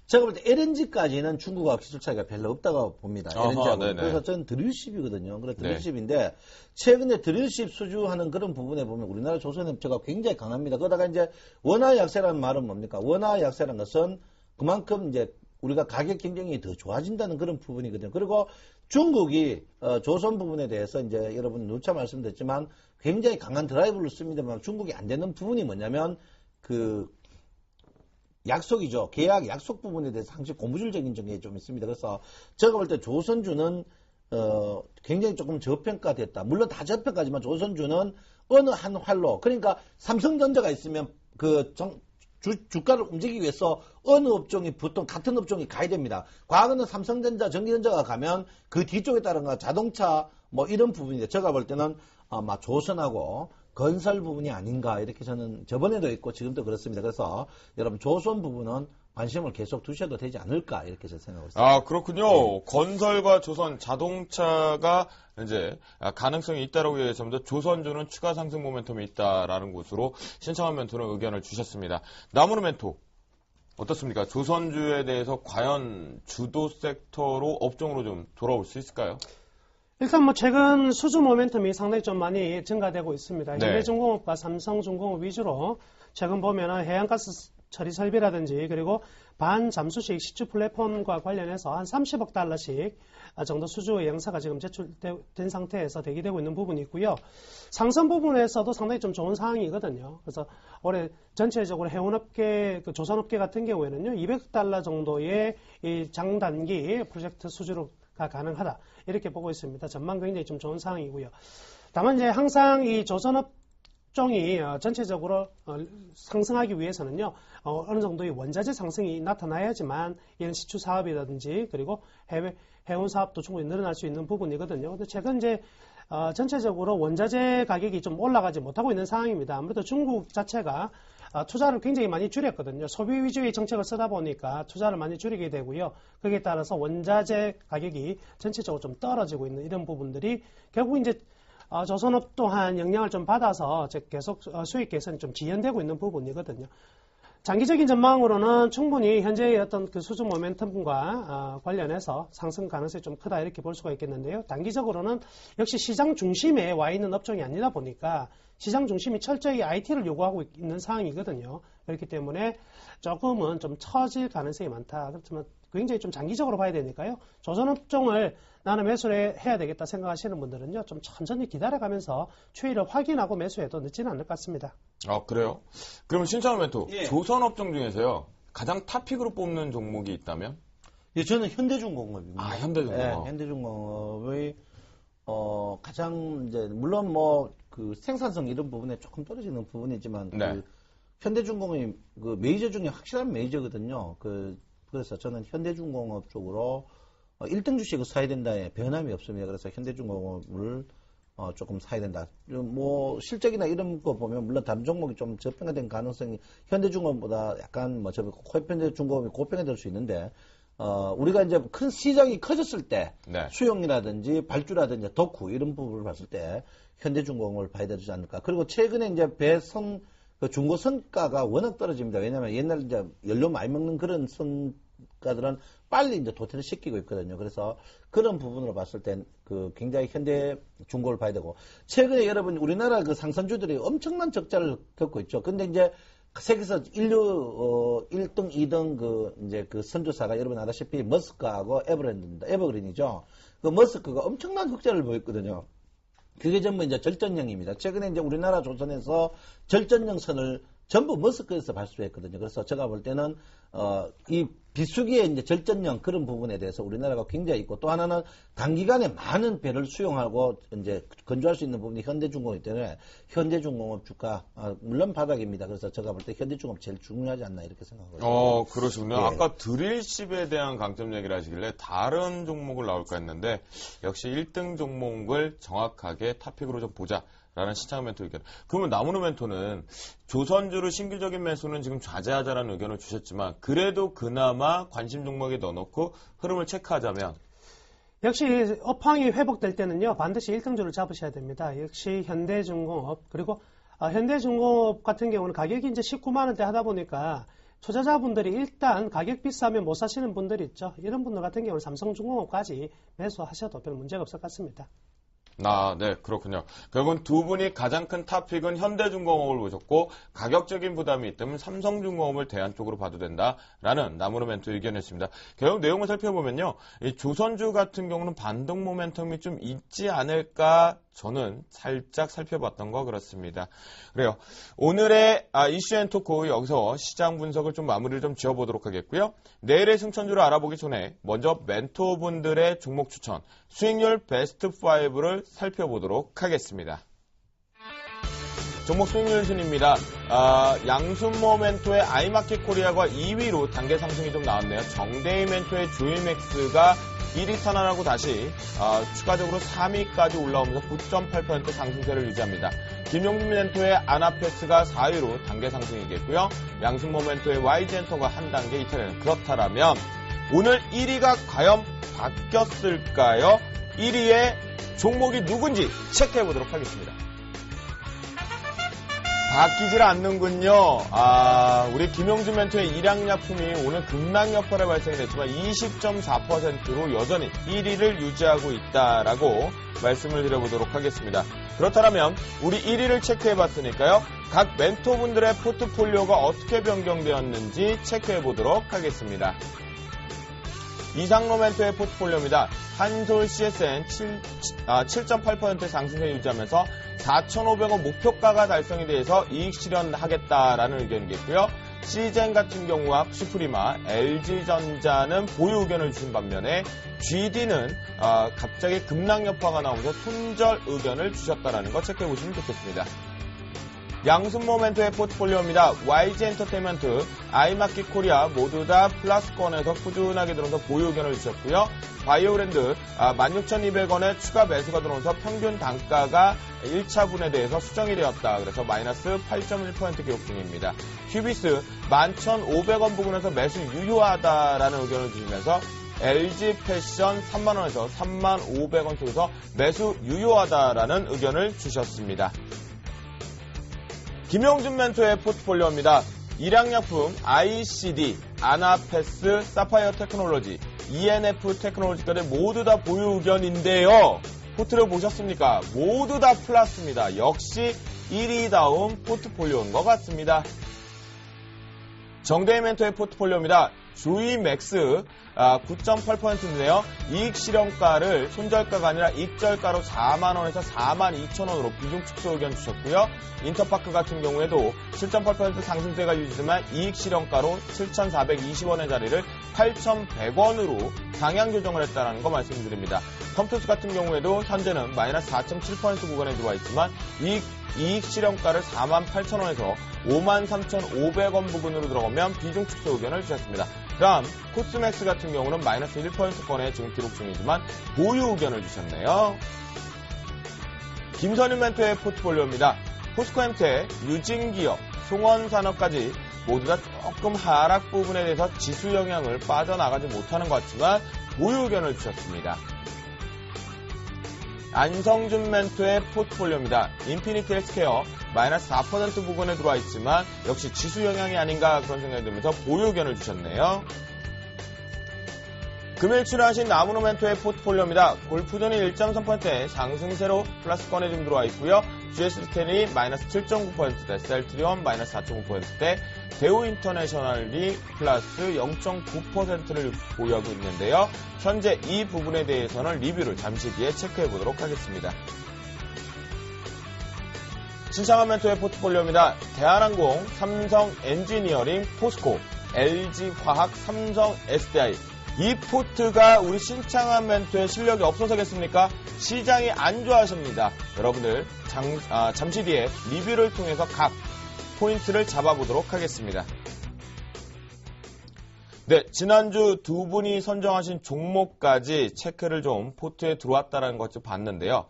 제가 볼 때 LNG까지는 중국과 기술 차이가 별로 없다고 봅니다. LNG하고. 그래서 저는 드릴십이거든요. 그래서 드릴십인데 최근에 드릴십 수주하는 그런 부분에 보면 우리나라 조선업체가 굉장히 강합니다. 그러다가 이제 원화 약세라는 말은 뭡니까? 원화 약세라는 것은 그만큼 이제 우리가 가격 경쟁이 더 좋아진다는 그런 부분이거든요. 그리고 중국이 조선 부분에 대해서 이제 여러분 누차 말씀드렸지만 굉장히 강한 드라이브를 씁니다만 중국이 안 되는 부분이 뭐냐면 그 약속이죠. 계약 약속 부분에 대해서 항상 고무줄적인 점이 좀 있습니다. 그래서 제가 볼 때 조선주는 굉장히 조금 저평가됐다. 물론 다 저평가지만 조선주는 어느 한 활로, 그러니까 삼성전자가 있으면 주가를 움직이기 위해서 어느 업종이 보통 같은 업종이 가야 됩니다. 과거는 삼성전자, 전기전자가 가면 그 뒤쪽에 따른 자동차 뭐 이런 부분인데 제가 볼 때는 아마 조선하고 건설 부분이 아닌가 이렇게 저는 저번에도 있고 지금도 그렇습니다. 그래서 여러분 조선 부분은 관심을 계속 두셔도 되지 않을까 이렇게 저는 생각하고 있습니다. 아, 그렇군요. 네. 건설과 조선, 자동차가 이제 가능성이 있다라고 얘기했습니다. 조선주는 추가 상승 모멘텀이 있다라는 곳으로 신청한 멘토는 의견을 주셨습니다. 나무르 멘토 어떻습니까? 조선주에 대해서 과연 주도 섹터로 업종으로 좀 돌아올 수 있을까요? 일단 뭐 최근 수주 모멘텀이 상당히 좀 많이 증가되고 있습니다. 네. 현대중공업과 삼성중공업 위주로 최근 보면은 해양가스 처리 설비라든지 그리고 반잠수식 시추 플랫폼과 관련해서 한 30억 달러씩 정도 수주의 영사가 지금 제출된 상태에서 대기되고 있는 부분이 있고요. 상선 부분에서도 상당히 좀 좋은 상황이거든요. 그래서 올해 전체적으로 해운업계, 조선업계 같은 경우에는요, 200억 달러 정도의 이 장단기 프로젝트 수주가 가능하다. 이렇게 보고 있습니다. 전망 굉장히 좀 좋은 상황이고요. 다만 이제 항상 이 조선업종이 전체적으로 상승하기 위해서는요, 어느 정도의 원자재 상승이 나타나야지만 이런 시추 사업이라든지 그리고 해운 사업도 충분히 늘어날 수 있는 부분이거든요. 근데 최근 이제 전체적으로 원자재 가격이 좀 올라가지 못하고 있는 상황입니다. 아무래도 중국 자체가 투자를 굉장히 많이 줄였거든요. 소비 위주의 정책을 쓰다 보니까 투자를 많이 줄이게 되고요. 거기에 따라서 원자재 가격이 전체적으로 좀 떨어지고 있는 이런 부분들이 결국 이제 조선업 또한 영향을 좀 받아서 계속 수익 개선이 좀 지연되고 있는 부분이거든요. 장기적인 전망으로는 충분히 현재의 어떤 그 수주 모멘텀과 관련해서 상승 가능성이 좀 크다 이렇게 볼 수가 있겠는데요. 단기적으로는 역시 시장 중심에 와 있는 업종이 아니다 보니까 시장 중심이 철저히 IT를 요구하고 있는 상황이거든요. 그렇기 때문에 조금은 좀 처질 가능성이 많다. 그렇지만 굉장히 좀 장기적으로 봐야 되니까요. 조선업종을 나는 매수를 해야 되겠다 생각하시는 분들은요. 좀 천천히 기다려가면서 추이를 확인하고 매수해도 늦지는 않을 것 같습니다. 아, 그래요? 그러면 신청한 멘토, 예. 조선업종 중에서요. 가장 탑픽으로 뽑는 종목이 있다면? 예, 저는 현대중공업입니다. 아, 현대중공업. 네, 현대중공업의 가장 이제 물론 뭐 그 생산성 이런 부분에 조금 떨어지는 부분이지만 네. 그 현대중공업이 그 메이저 중에 확실한 메이저거든요. 그래서 저는 현대중공업 쪽으로 1등 주식을 사야 된다에 변함이 없습니다. 그래서 현대중공업을 조금 사야 된다. 뭐 실적이나 이런 거 보면 물론 다른 종목이 좀 저평가된 가능성이 현대중공업보다 약간 뭐 현대중공업이 고평가될 수 있는데 우리가 이제 큰 시장이 커졌을 때 네. 수용이라든지 발주라든지 덕후 이런 부분을 봤을 때 현대중공업을 봐야 되지 않을까. 그리고 최근에 이제 그 중고 선가가 워낙 떨어집니다. 왜냐하면 옛날 이제 연료 많이 먹는 그런 선가들은 빨리 이제 도태를 시키고 있거든요. 그래서 그런 부분으로 봤을 땐 그 굉장히 현대중공업을 봐야 되고 최근에 여러분 우리나라 그 상선주들이 엄청난 적자를 겪고 있죠. 근데 이제 세계에서 1등, 2등 이제 그 선주사가 여러분 아다시피 머스크하고 에버그린이죠. 그 머스크가 엄청난 흑자를 보였거든요. 그게 전부 이제 절전형입니다. 최근에 이제 우리나라 조선에서 절전형 선을 전부 머스크에서 발수했거든요. 그래서 제가 볼 때는 이 비수기의 이제 절전형 그런 부분에 대해서 우리나라가 굉장히 있고 또 하나는 단기간에 많은 배를 수용하고 이제 건조할 수 있는 부분이 현대중공업이기 때문에 현대중공업 주가 물론 바닥입니다. 그래서 제가 볼 때 현대중공업 제일 중요하지 않나 이렇게 생각하고 있습니다. 그러시군요. 예. 아까 드릴십에 대한 강점 얘기를 하시길래 다른 종목을 나올까 했는데 역시 1등 종목을 정확하게 탑픽으로 좀 보자. 라는 시장 멘토 의견. 그러면 나무르 멘토는 조선주를 신규적인 매수는 지금 자제하자라는 의견을 주셨지만 그래도 그나마 관심 종목에 넣어놓고 흐름을 체크하자면 역시 업황이 회복될 때는요. 반드시 1등주를 잡으셔야 됩니다. 역시 현대중공업 그리고 현대중공업 같은 경우는 가격이 이제 19만 원대 하다 보니까 투자자분들이 일단 가격 비싸면 못 사시는 분들이 있죠. 이런 분들 같은 경우는 삼성중공업까지 매수하셔도 별 문제가 없을 것 같습니다. 네, 그렇군요. 결국은 두 분이 가장 큰 탑픽은 현대중공업을 보셨고 가격적인 부담이 있다면 삼성중공업을 대안 쪽으로 봐도 된다라는 나무르 멘토 의견이었습니다. 결국 내용을 살펴보면요. 이 조선주 같은 경우는 반등 모멘텀이 좀 있지 않을까 저는 살짝 살펴봤던 거 그렇습니다. 그래요. 오늘의 이슈앤토크 여기서 시장 분석을 좀 마무리를 좀 지어보도록 하겠고요. 내일의 승천주를 알아보기 전에 먼저 멘토분들의 종목 추천, 수익률 베스트 5를 살펴보도록 하겠습니다. 종목 수익률 순입니다. 양순모 멘토의 아이마켓 코리아가 2위로 단계 상승이 좀 나왔네요. 정대희 멘토의 조이맥스가 1위 탄환하고 다시 추가적으로 3위까지 올라오면서 9.8% 상승세를 유지합니다. 김용준 멘토의 아나페스가 4위로 단계 상승이겠고요. 양순모 멘토의 YG엔터가 한 단계 이탈해요. 그렇다면 오늘 1위가 과연 바뀌었을까요? 1위의 종목이 누군지 체크해보도록 하겠습니다. 바뀌질 않는군요. 우리 김용준 멘토의 일양약품이 오늘 급락 여파를 발생했지만 20.4%로 여전히 1위를 유지하고 있다라고 말씀을 드려보도록 하겠습니다. 그렇다면 우리 1위를 체크해봤으니까요. 각 멘토분들의 포트폴리오가 어떻게 변경되었는지 체크해보도록 하겠습니다. 이상로 멘토의 포트폴리오입니다. 한솔 CSN 7.8% 상승세 유지하면서 4,500원 목표가가 달성에 대해서 이익 실현하겠다라는 의견이겠고요. 시젠 같은 경우와 푸시프리마, LG전자는 보유 의견을 주신 반면에 GD는 갑자기 급락 여파가 나오면서 손절 의견을 주셨다라는 거 체크해보시면 좋겠습니다. 양순모 멘토의 포트폴리오입니다. YG엔터테인먼트, 아이마켓 코리아 모두 다 플러스권에서 꾸준하게 들어오면서 보유 의견을 주셨고요. 바이오랜드 16,200원에 추가 매수가 들어오면서 평균 단가가 1차 분해대에서 수정이 되었다. 그래서 마이너스 8.1% 기록 중입니다. 큐비스 11,500원 부근에서 매수 유효하다라는 의견을 주시면서 LG 패션 3만원에서 3,500원 쪽에서 매수 유효하다라는 의견을 주셨습니다. 김용준 멘토의 포트폴리오입니다. 일양약품, ICD, 아나페스, 사파이어 테크놀로지, ENF 테크놀로지까지 모두 다 보유 의견인데요. 포트를 보셨습니까? 모두 다 플러스입니다. 역시 1위다운 포트폴리오인 것 같습니다. 정대희 멘토의 포트폴리오입니다. 조이맥스 9.8%인데요. 이익 실현가를 손절가가 아니라 익절가로 4만원에서 42,000원으로 비중 축소 의견 주셨고요. 인터파크 같은 경우에도 7.8% 상승세가 유지되지만 이익 실현가로 7,420원의 자리를 8,100원으로 상향 조정을 했다는 거 말씀드립니다. 컴투스 같은 경우에도 현재는 마이너스 4.7% 구간에 들어와 있지만 이익 실현가를 48,000원에서 53,500원 부분으로 들어가면 비중 축소 의견을 주셨습니다. 다음 코스맥스 같은 경우는 마이너스 1%권의 지금 기록 중이지만 보유 의견을 주셨네요. 김선윤 멘토의 포트폴리오입니다. 포스코엠텍, 유진기업, 송원산업까지 모두 다 조금 하락 부분에 대해서 지수 영향을 빠져나가지 못하는 것 같지만 보유 의견을 주셨습니다. 안성준 멘토의 포트폴리오입니다. 인피니티 헬스케어 마이너스 4% 부분에 들어와 있지만 역시 지수 영향이 아닌가 그런 생각이 들면서 보유 의견을 주셨네요. 금일 출하하신 나무노 멘토의 포트폴리오입니다. 골프존이 1.3%의 상승세로 플러스권에 좀 들어와 있고요. GS스캔이 마이너스 7.9%대, 셀트리온 마이너스 4.9%대, 대우인터내셔널이 플러스 0.9%를 보유하고 있는데요. 현재 이 부분에 대해서는 리뷰를 잠시 뒤에 체크해 보도록 하겠습니다. 신창환 멘토의 포트폴리오입니다. 대한항공, 삼성 엔지니어링, 포스코, LG화학, 삼성 SDI. 이 포트가 우리 신창환 멘토의 실력이 없어서겠습니까? 시장이 안 좋아하십니다. 여러분들 잠시 뒤에 리뷰를 통해서 각 포인트를 잡아보도록 하겠습니다. 네, 지난주 두 분이 선정하신 종목까지 체크를 좀 포트에 들어왔다는 것을 봤는데요.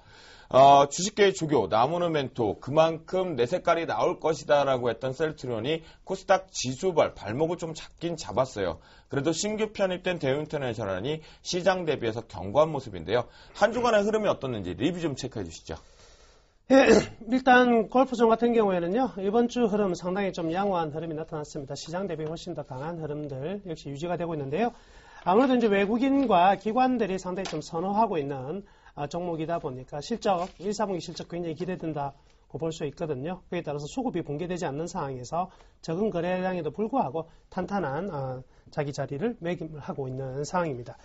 주식계의 주교, 나무노 멘토, 그만큼 내 색깔이 나올 것이다 라고 했던 셀트리온이 코스닥 지수발, 발목을 좀 잡긴 잡았어요. 그래도 신규 편입된 대우인터내셔널이 시장 대비해서 견고한 모습인데요. 한 주간의 흐름이 어떻는지 리뷰 좀 체크해 주시죠. 예, 일단 골프존 같은 경우에는요, 이번 주 흐름 상당히 좀 양호한 흐름이 나타났습니다. 시장 대비 훨씬 더 강한 흐름들 역시 유지가 되고 있는데요. 아무래도 이제 외국인과 기관들이 상당히 좀 선호하고 있는 종목이다 보니까 실적, 1, 4분기 실적 굉장히 기대된다고 볼 수 있거든요. 그에 따라서 수급이 붕괴되지 않는 상황에서 적은 거래량에도 불구하고 탄탄한 자기 자리를 매김하고 있는 상황입니다.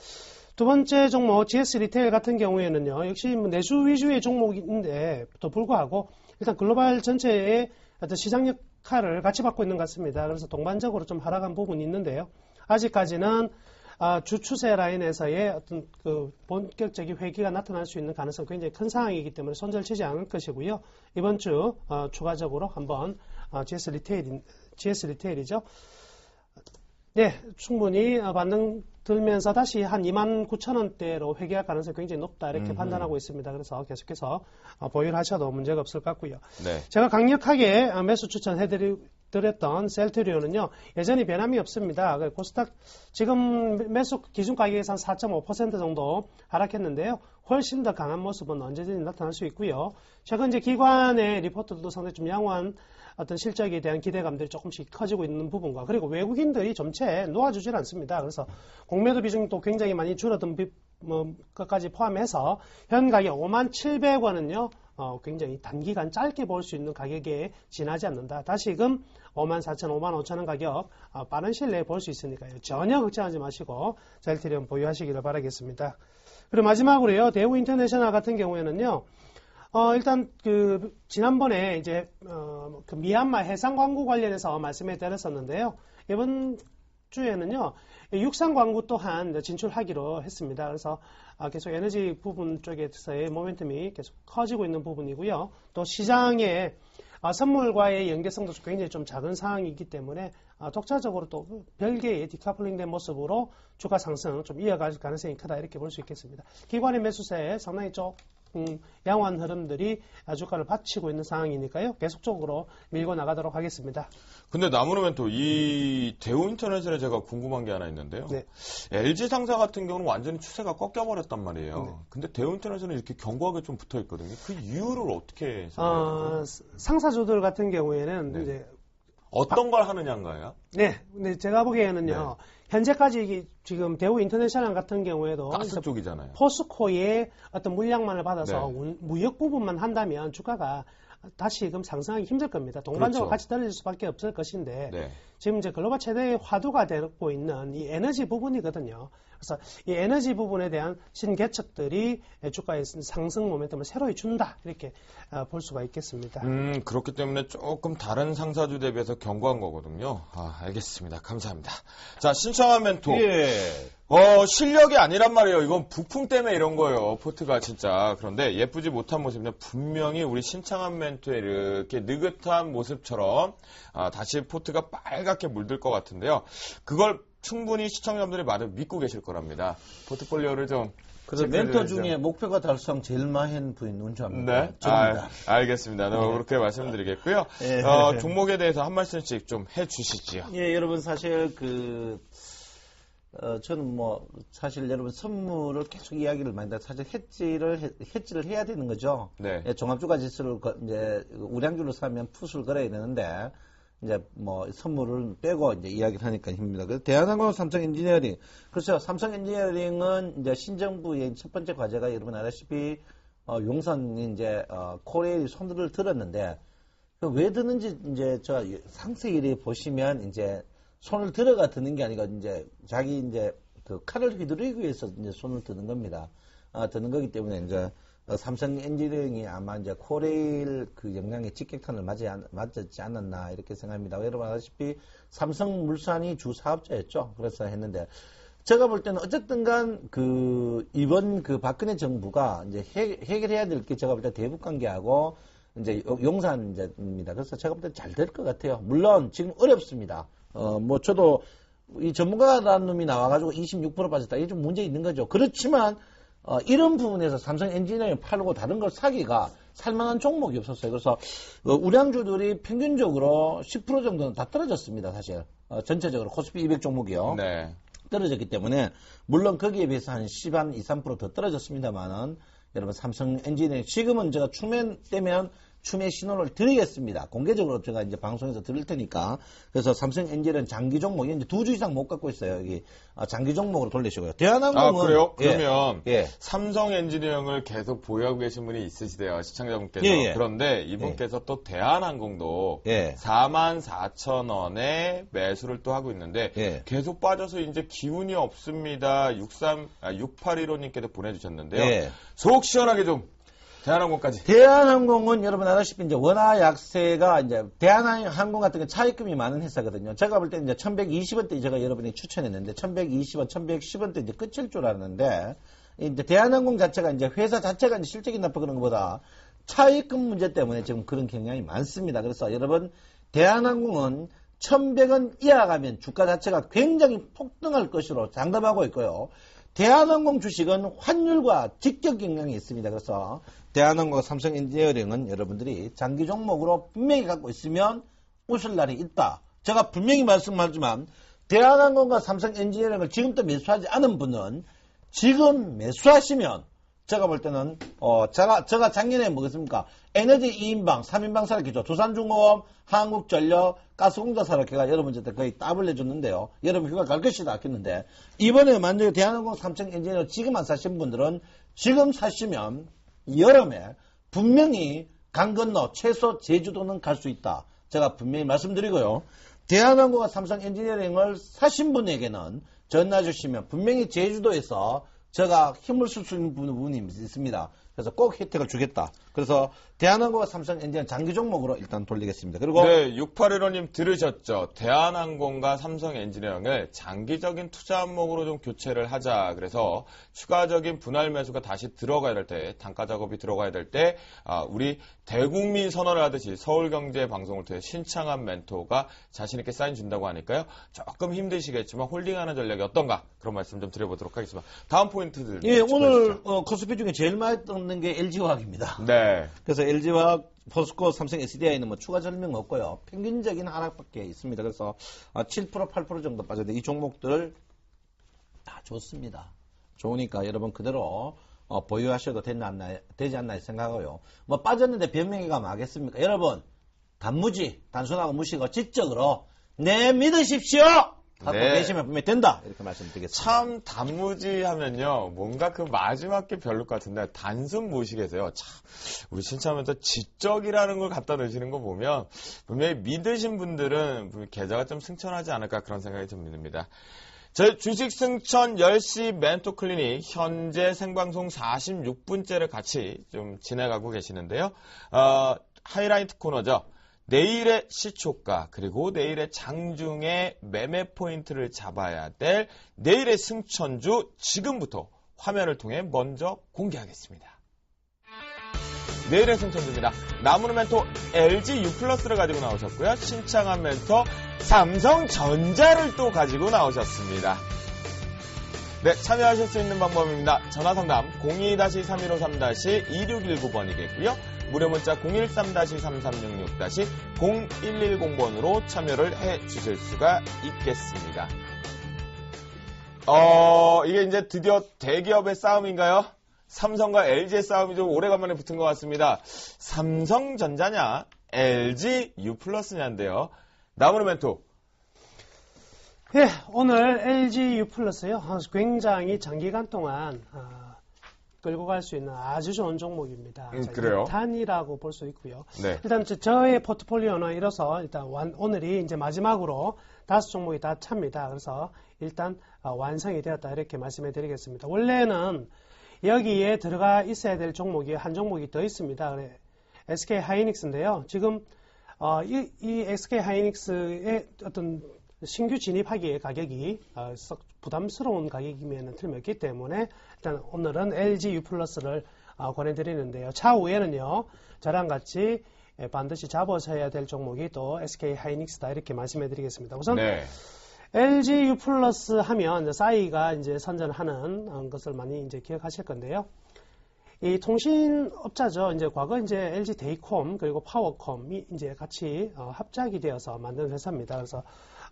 두 번째 종목 GS 리테일 같은 경우에는요. 역시 뭐 내수 위주의 종목인데 또 불구하고 일단 글로벌 전체의 어떤 시장 역할을 같이 받고 있는 것 같습니다. 그래서 동반적으로 좀 하락한 부분이 있는데요. 아직까지는 주 추세 라인에서의 어떤 그 본격적인 회귀가 나타날 수 있는 가능성이 굉장히 큰 상황이기 때문에 손절치지 않을 것이고요. 이번 주 추가적으로 한번 GS 리테일이죠. 네, 충분히 반등 들면서 다시 한 29,000원대로 회귀할 가능성이 굉장히 높다 이렇게 판단하고 있습니다. 그래서 계속해서 보유를 하셔도 문제가 없을 것 같고요. 네. 제가 강력하게 매수 추천해드렸던 셀트리온은요. 여전히 변함이 없습니다. 코스닥 지금 매수 기준 가격에서 한 4.5% 정도 하락했는데요. 훨씬 더 강한 모습은 언제든지 나타날 수 있고요. 최근 이제 기관의 리포트도 상당히 좀 양호한 어떤 실적에 대한 기대감들이 조금씩 커지고 있는 부분과 그리고 외국인들이 점차 놓아주질 않습니다. 그래서 공매도 비중도 굉장히 많이 줄어든 것까지 포함해서 현 가격 57,700원은요. 굉장히 단기간 짧게 볼 수 있는 가격에 지나지 않는다. 다시금 54,000원, 55,000원 가격 빠른 시일 내에 볼 수 있으니까요. 전혀 걱정하지 마시고 셀트리온 보유하시기를 바라겠습니다. 그리고 마지막으로요. 대우 인터내셔널 같은 경우에는요. 일단 지난번에 이제 그 미얀마 해상 광구 관련해서 말씀해 드렸었는데요. 이번 주에는요. 육상 광구 또한 진출하기로 했습니다. 그래서 계속 에너지 부분 쪽에서의 모멘텀이 계속 커지고 있는 부분이고요. 또 시장의 선물과의 연계성도 굉장히 좀 작은 상황이기 때문에 독자적으로 또 별개의 디카플링된 모습으로 주가 상승 좀 이어갈 가능성이 크다 이렇게 볼 수 있겠습니다. 기관의 매수세에 상당히 양호한 흐름들이 주가를 받치고 있는 상황이니까요. 계속적으로 밀고 나가도록 하겠습니다. 근데 나무르멘토 이 대우 인터넷에 제가 궁금한 게 하나 있는데요. 네. LG 상사 같은 경우는 완전히 추세가 꺾여버렸단 말이에요. 네. 근데 대우 인터넷은 이렇게 견고하게 좀 붙어 있거든요. 그 이유를 어떻게 생각하세요? 상사주들 같은 경우에는 네. 이제 어떤 걸 하느냐인가요? 네. 근데 제가 보기에는요. 네. 현재까지 지금 대우 인터내셔널 같은 경우에도 가스 쪽이잖아요. 포스코의 어떤 물량만을 받아서 네. 무역 부분만 한다면 주가가 다시금 상승하기 힘들 겁니다. 동반적으로 그렇죠. 같이 떨어질 수밖에 없을 것인데 네. 지금 이제 글로벌 최대의 화두가 되고 있는 이 에너지 부분이거든요. 그래서 이 에너지 부분에 대한 신개척들이 주가의 상승 모멘텀을 새로이 준다 이렇게 볼 수가 있겠습니다. 그렇기 때문에 조금 다른 상사주 대비해서 견고한 거거든요. 알겠습니다. 감사합니다. 자, 신청한 멘토. 예. 실력이 아니란 말이에요. 이건 부품 때문에 이런 거예요. 포트가 진짜. 그런데 예쁘지 못한 모습인데 분명히 우리 신청한 멘토의 이렇게 느긋한 모습처럼 다시 포트가 빨갛게 물들 것 같은데요. 그걸 충분히 시청자분들의 말을 믿고 계실 거랍니다. 포트폴리오를 좀. 그래서 멘토 중에 목표가 달성 제일 많은 분인 운주합니다. 네. 알겠습니다. 네. 그렇게 말씀드리겠고요. 예. 종목에 대해서 한 말씀씩 좀 해주시지요. 예, 여러분 사실 저는 사실 여러분 선물을 계속 이야기를 많이 하는데 사실 해지를 해야 되는 거죠. 네. 예, 종합주가 지수를 이제 우량주로 사면 풋을 걸어야 되는데 이제 선물을 빼고 이제 이야기를 하니까 힘듭니다. 그래서 대한항공 삼성 엔지니어링. 그렇죠. 삼성 엔지니어링은 이제 신정부의 첫 번째 과제가 여러분 아시다시피 용선이 이제 코레일이 손을 들었는데 왜 드는지 이제 저 상세히 보시면 이제 손을 들어가 드는 게 아니고 이제 자기 이제 그 칼을 휘두르기 위해서 이제 손을 드는 겁니다. 드는 거기 때문에 이제 삼성 엔지니어링이 아마 이제 코레일 그 영향의 직격탄을 맞았지 않았나 이렇게 생각합니다. 여러분 아시다시피 삼성물산이 주 사업자였죠. 그래서 했는데 제가 볼 때는 어쨌든 간 이번 박근혜 정부가 이제 해결해야 될 게 제가 볼 때 대북 관계하고 이제 용산 입니다. 그래서 제가 볼 때 잘 될 것 같아요. 물론 지금 어렵습니다. 저도 이 전문가라는 놈이 나와가지고 26% 빠졌다. 이게 좀 문제 있는 거죠. 그렇지만 이런 부분에서 삼성 엔지니어링 팔고 다른 걸 사기가 살만한 종목이 없었어요. 그래서 우량주들이 평균적으로 10% 정도는 다 떨어졌습니다. 사실 전체적으로 코스피 200 종목이요. 네. 떨어졌기 때문에 물론 거기에 비해서 한 2, 3% 더 떨어졌습니다만은 여러분 삼성 엔지니어링 지금은 제가 추면 되면 추매 신호를 드리겠습니다. 공개적으로 제가 이제 방송에서 드릴 테니까. 그래서 삼성 엔젤은 장기 종목, 이제 2주 이상 못 갖고 있어요. 여기 장기 종목으로 돌리시고요. 대한항공은 그래요? 예, 그러면 예. 삼성 엔지니어링을 계속 보유하고 계신 분이 있으시대요, 시청자분께서. 예, 예. 그런데 이분께서 또 대한항공도 예. 44,000원에 매수를 또 하고 있는데 예. 계속 빠져서 이제 기운이 없습니다. 6815님께도 보내주셨는데요. 예. 속 시원하게 좀 대한항공까지. 대한항공은 여러분 아시다시피 이제 원화 약세가 이제 대한항공 같은 게 차입금이 많은 회사거든요. 제가 볼 때 이제 1120원대 제가 여러분이 추천했는데 1120원, 1110원대 이제 끝일 줄 알았는데 이제 대한항공 자체가 이제 회사 자체가 이제 실적이 나빠 그런 것보다 차입금 문제 때문에 지금 그런 경향이 많습니다. 그래서 여러분 대한항공은 1100원 이하 가면 주가 자체가 굉장히 폭등할 것으로 장담하고 있고요. 대한항공 주식은 환율과 직격 영향이 있습니다. 그래서 대한항공과 삼성 엔지니어링은 여러분들이 장기 종목으로 분명히 갖고 있으면 웃을 날이 있다. 제가 분명히 말씀하지만 대한항공과 삼성 엔지니어링을 지금도 매수하지 않은 분은 지금 매수하시면 제가 볼 때는 제가 작년에 뭐겠습니까? 에너지 2인방, 3인방 사락했죠. 두산중공업, 한국전력, 가스공사 사락해가 여러분한테 거의 답을 내줬는데요. 여러분 휴가 갈 것이다 했는데 이번에 만약에 대한항공, 삼성 엔지니어 지금 안 사신 분들은 지금 사시면 여름에 분명히 강 건너 최소 제주도는 갈 수 있다. 제가 분명히 말씀드리고요. 대한항공과 삼성 엔지니어링을 사신 분에게는 전화 주시면 분명히 제주도에서 제가 힘을 쓸 수 있는 부분이 있습니다. 그래서 꼭 혜택을 주겠다. 그래서 대한항공과 삼성 엔지니어링 장기 종목으로 일단 돌리겠습니다. 그리고 네, 6815님 들으셨죠? 대한항공과 삼성 엔지니어링을 장기적인 투자 항목으로 좀 교체를 하자. 그래서 추가적인 분할 매수가 다시 들어가야 될 때, 단가 작업이 들어가야 될 때, 우리 대국민 선언을 하듯이 서울경제 방송을 통해 신창한 멘토가 자신있게 사인 준다고 하니까요. 조금 힘드시겠지만 홀딩하는 전략이 어떤가? 그런 말씀 좀 드려보도록 하겠습니다. 다음 포인트들. 예, 오늘 코스피 중에 제일 많이 떴는 게 LG화학입니다. 네. 그래서 LG화학, 포스코, 삼성 SDI는 뭐 추가 설명 없고요. 평균적인 하락밖에 있습니다. 그래서 7%, 8% 정도 빠졌는데 이 종목들 다 좋습니다. 좋으니까 여러분 그대로 보유하셔도 되지 않나 생각하고요. 뭐 빠졌는데 변명이가 뭐하겠습니까? 여러분 단무지, 단순하고 무시고 지적으로 내 믿으십시오! 갖고 네. 계시면 분명히 된다. 이렇게 말씀드리겠습니다. 참 단무지 하면요 뭔가 그 마지막 게 별로 것 같은데 단순 무식에서요 참 우리 신청하면서 지적이라는 걸 갖다 넣으시는 거 보면 분명히 믿으신 분들은 분명히 계좌가 좀 승천하지 않을까 그런 생각이 좀 듭니다. 저희 주식 승천 10시 멘토 클리닉 현재 생방송 46분째를 같이 좀 진행하고 계시는데요. 하이라이트 코너죠. 내일의 시초가 그리고 내일의 장중의 매매 포인트를 잡아야 될 내일의 승천주 지금부터 화면을 통해 먼저 공개하겠습니다. 내일의 승천주입니다. 나무르 멘토 LG U+를 가지고 나오셨고요. 신창한 멘토 삼성전자를 또 가지고 나오셨습니다. 네, 참여하실 수 있는 방법입니다. 전화상담 02-3153-2619번이겠고요. 무료 문자 013-3366-0110번으로 참여를 해 주실 수가 있겠습니다. 이게 이제 드디어 대기업의 싸움인가요? 삼성과 LG의 싸움이 좀 오래간만에 붙은 것 같습니다. 삼성전자냐, LG U+냐인데요. 나무르 멘토. 예, 오늘 LG U+요. 굉장히 장기간 동안 끌고 갈 수 있는 아주 좋은 종목입니다. 그래요? 2탄이라고 볼 수 있고요. 네. 일단 저의 포트폴리오는 이래서 일단 오늘이 이제 마지막으로 5종목이 다 찹니다. 그래서 일단 완성이 되었다 이렇게 말씀해 드리겠습니다. 원래는 여기에 들어가 있어야 될 종목이 한 종목이 더 있습니다. 그래, SK 하이닉스인데요. 지금 이 SK 하이닉스의 어떤 신규 진입하기의 가격이 썩 부담스러운 가격이면 틀렸기 때문에 일단 오늘은 LG U+를 권해드리는데요. 차후에는요. 저랑 같이 반드시 잡아서야 될 종목이 또 SK 하이닉스다 이렇게 말씀해드리겠습니다. 우선 네. LG U+ 하면 싸이가 이제 선전하는 것을 많이 이제 기억하실 건데요. 이 통신업자죠. 이제 과거 이제 LG 데이콤 그리고 파워콤이 이제 같이 합작이 되어서 만든 회사입니다. 그래서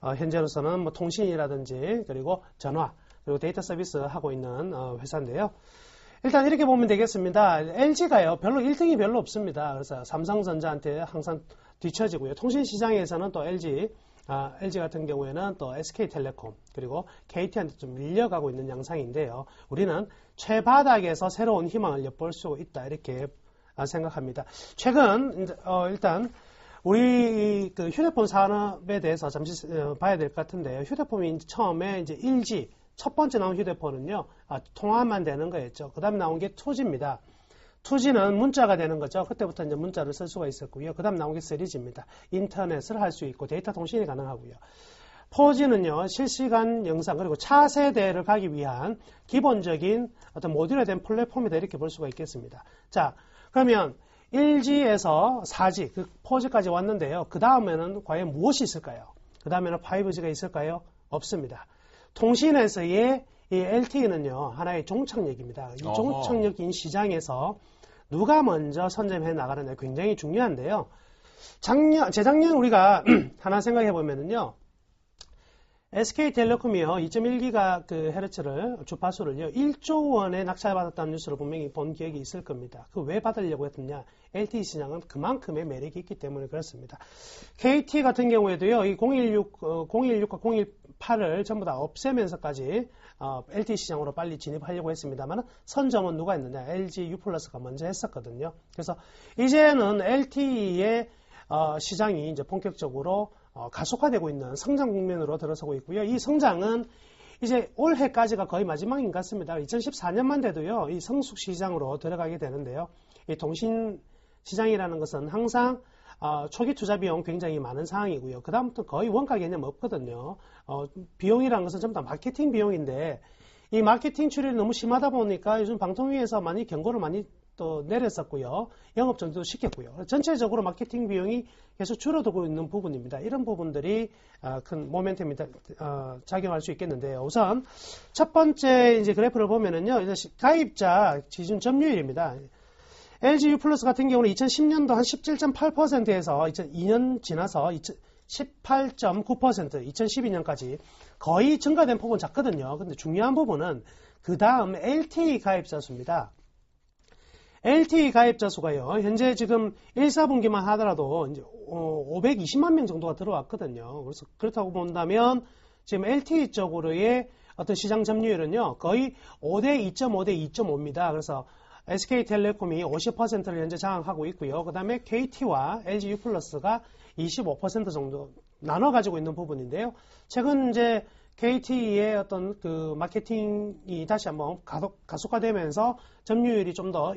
현재로서는 뭐 통신이라든지 그리고 전화 그리고 데이터 서비스 하고 있는 회사인데요. 일단 이렇게 보면 되겠습니다. LG가요, 1등이 별로 없습니다. 그래서 삼성전자한테 항상 뒤처지고요. 통신시장에서는 또 LG 같은 경우에는 또 SK텔레콤 그리고 KT한테 좀 밀려가고 있는 양상인데요. 우리는 최바닥에서 새로운 희망을 엿볼 수 있다 이렇게 생각합니다. 최근 일단 우리 그 휴대폰 산업에 대해서 잠시 봐야 될 것 같은데요. 휴대폰이 처음에 이제 1G 첫 번째 나온 휴대폰은요, 통화만 되는 거였죠. 그 다음에 나온 게 2G입니다. 2G는 문자가 되는 거죠. 그때부터 이제 문자를 쓸 수가 있었고요. 그 다음 나온 게 3G입니다. 인터넷을 할 수 있고 데이터 통신이 가능하고요. 4G는요, 실시간 영상 그리고 차세대를 가기 위한 기본적인 어떤 모듈화된 플랫폼이다 이렇게 볼 수가 있겠습니다. 자, 그러면 1G에서 4G, 4G까지 왔는데요. 그 다음에는 과연 무엇이 있을까요? 그 다음에는 5G가 있을까요? 없습니다. 통신에서의 이 LTE는요, 하나의 종착역입니다. 이 종착역인 시장에서 누가 먼저 선점해 나가느냐 굉장히 중요한데요. 재작년 우리가 하나 생각해 보면은요, SK텔레콤이요, 2.1GHz를 주파수를요, 1조 원에 낙찰받았다는 뉴스를 분명히 본 기억이 있을 겁니다. 그 왜 받으려고 했느냐? LTE 시장은 그만큼의 매력이 있기 때문에 그렇습니다. KT 같은 경우에도요, 이 016과 018을 전부 다 없애면서까지 LTE 시장으로 빨리 진입하려고 했습니다만 선점은 누가 했느냐? LG U+가 먼저 했었거든요. 그래서 이제는 LTE의 시장이 이제 본격적으로 가속화되고 있는 성장 국면으로 들어서고 있고요. 이 성장은 이제 올해까지가 거의 마지막인 것 같습니다. 2014년만 돼도요, 이 성숙 시장으로 들어가게 되는데요. 이 통신 시장이라는 것은 항상 초기 투자 비용 굉장히 많은 상황이고요. 그 다음부터 거의 원가 개념 없거든요. 비용이라는 것은 전부 다 마케팅 비용인데 이 마케팅 출혈이 너무 심하다 보니까 요즘 방통위에서 많이 경고를 많이 또 내렸었고요. 영업 정지도 시켰고요. 전체적으로 마케팅 비용이 계속 줄어들고 있는 부분입니다. 이런 부분들이 큰 모멘텀이 작용할 수 있겠는데요. 우선 첫 번째 이제 그래프를 보면은요, 이제 가입자 기준 점유율입니다. LG U+ 같은 경우는 2010년도 한 17.8%에서 2년 지나서 18.9%, 2012년까지 거의 증가된 폭은 작거든요. 근데 중요한 부분은 그 다음 LTE 가입자 수입니다. LTE 가입자 수가요, 현재 지금 1, 4분기만 하더라도 이제 520만 명 정도가 들어왔거든요. 그래서 그렇다고 본다면 지금 LTE 쪽으로의 어떤 시장 점유율은요, 거의 5대 2.5대 2.5입니다. 그래서 SK텔레콤이 50%를 현재 장악하고 있고요. 그 다음에 KT와 LG U+가 25% 정도 나눠 가지고 있는 부분인데요. 최근 이제 KT의 어떤 그 마케팅이 다시 한번 가속화되면서 점유율이 좀 더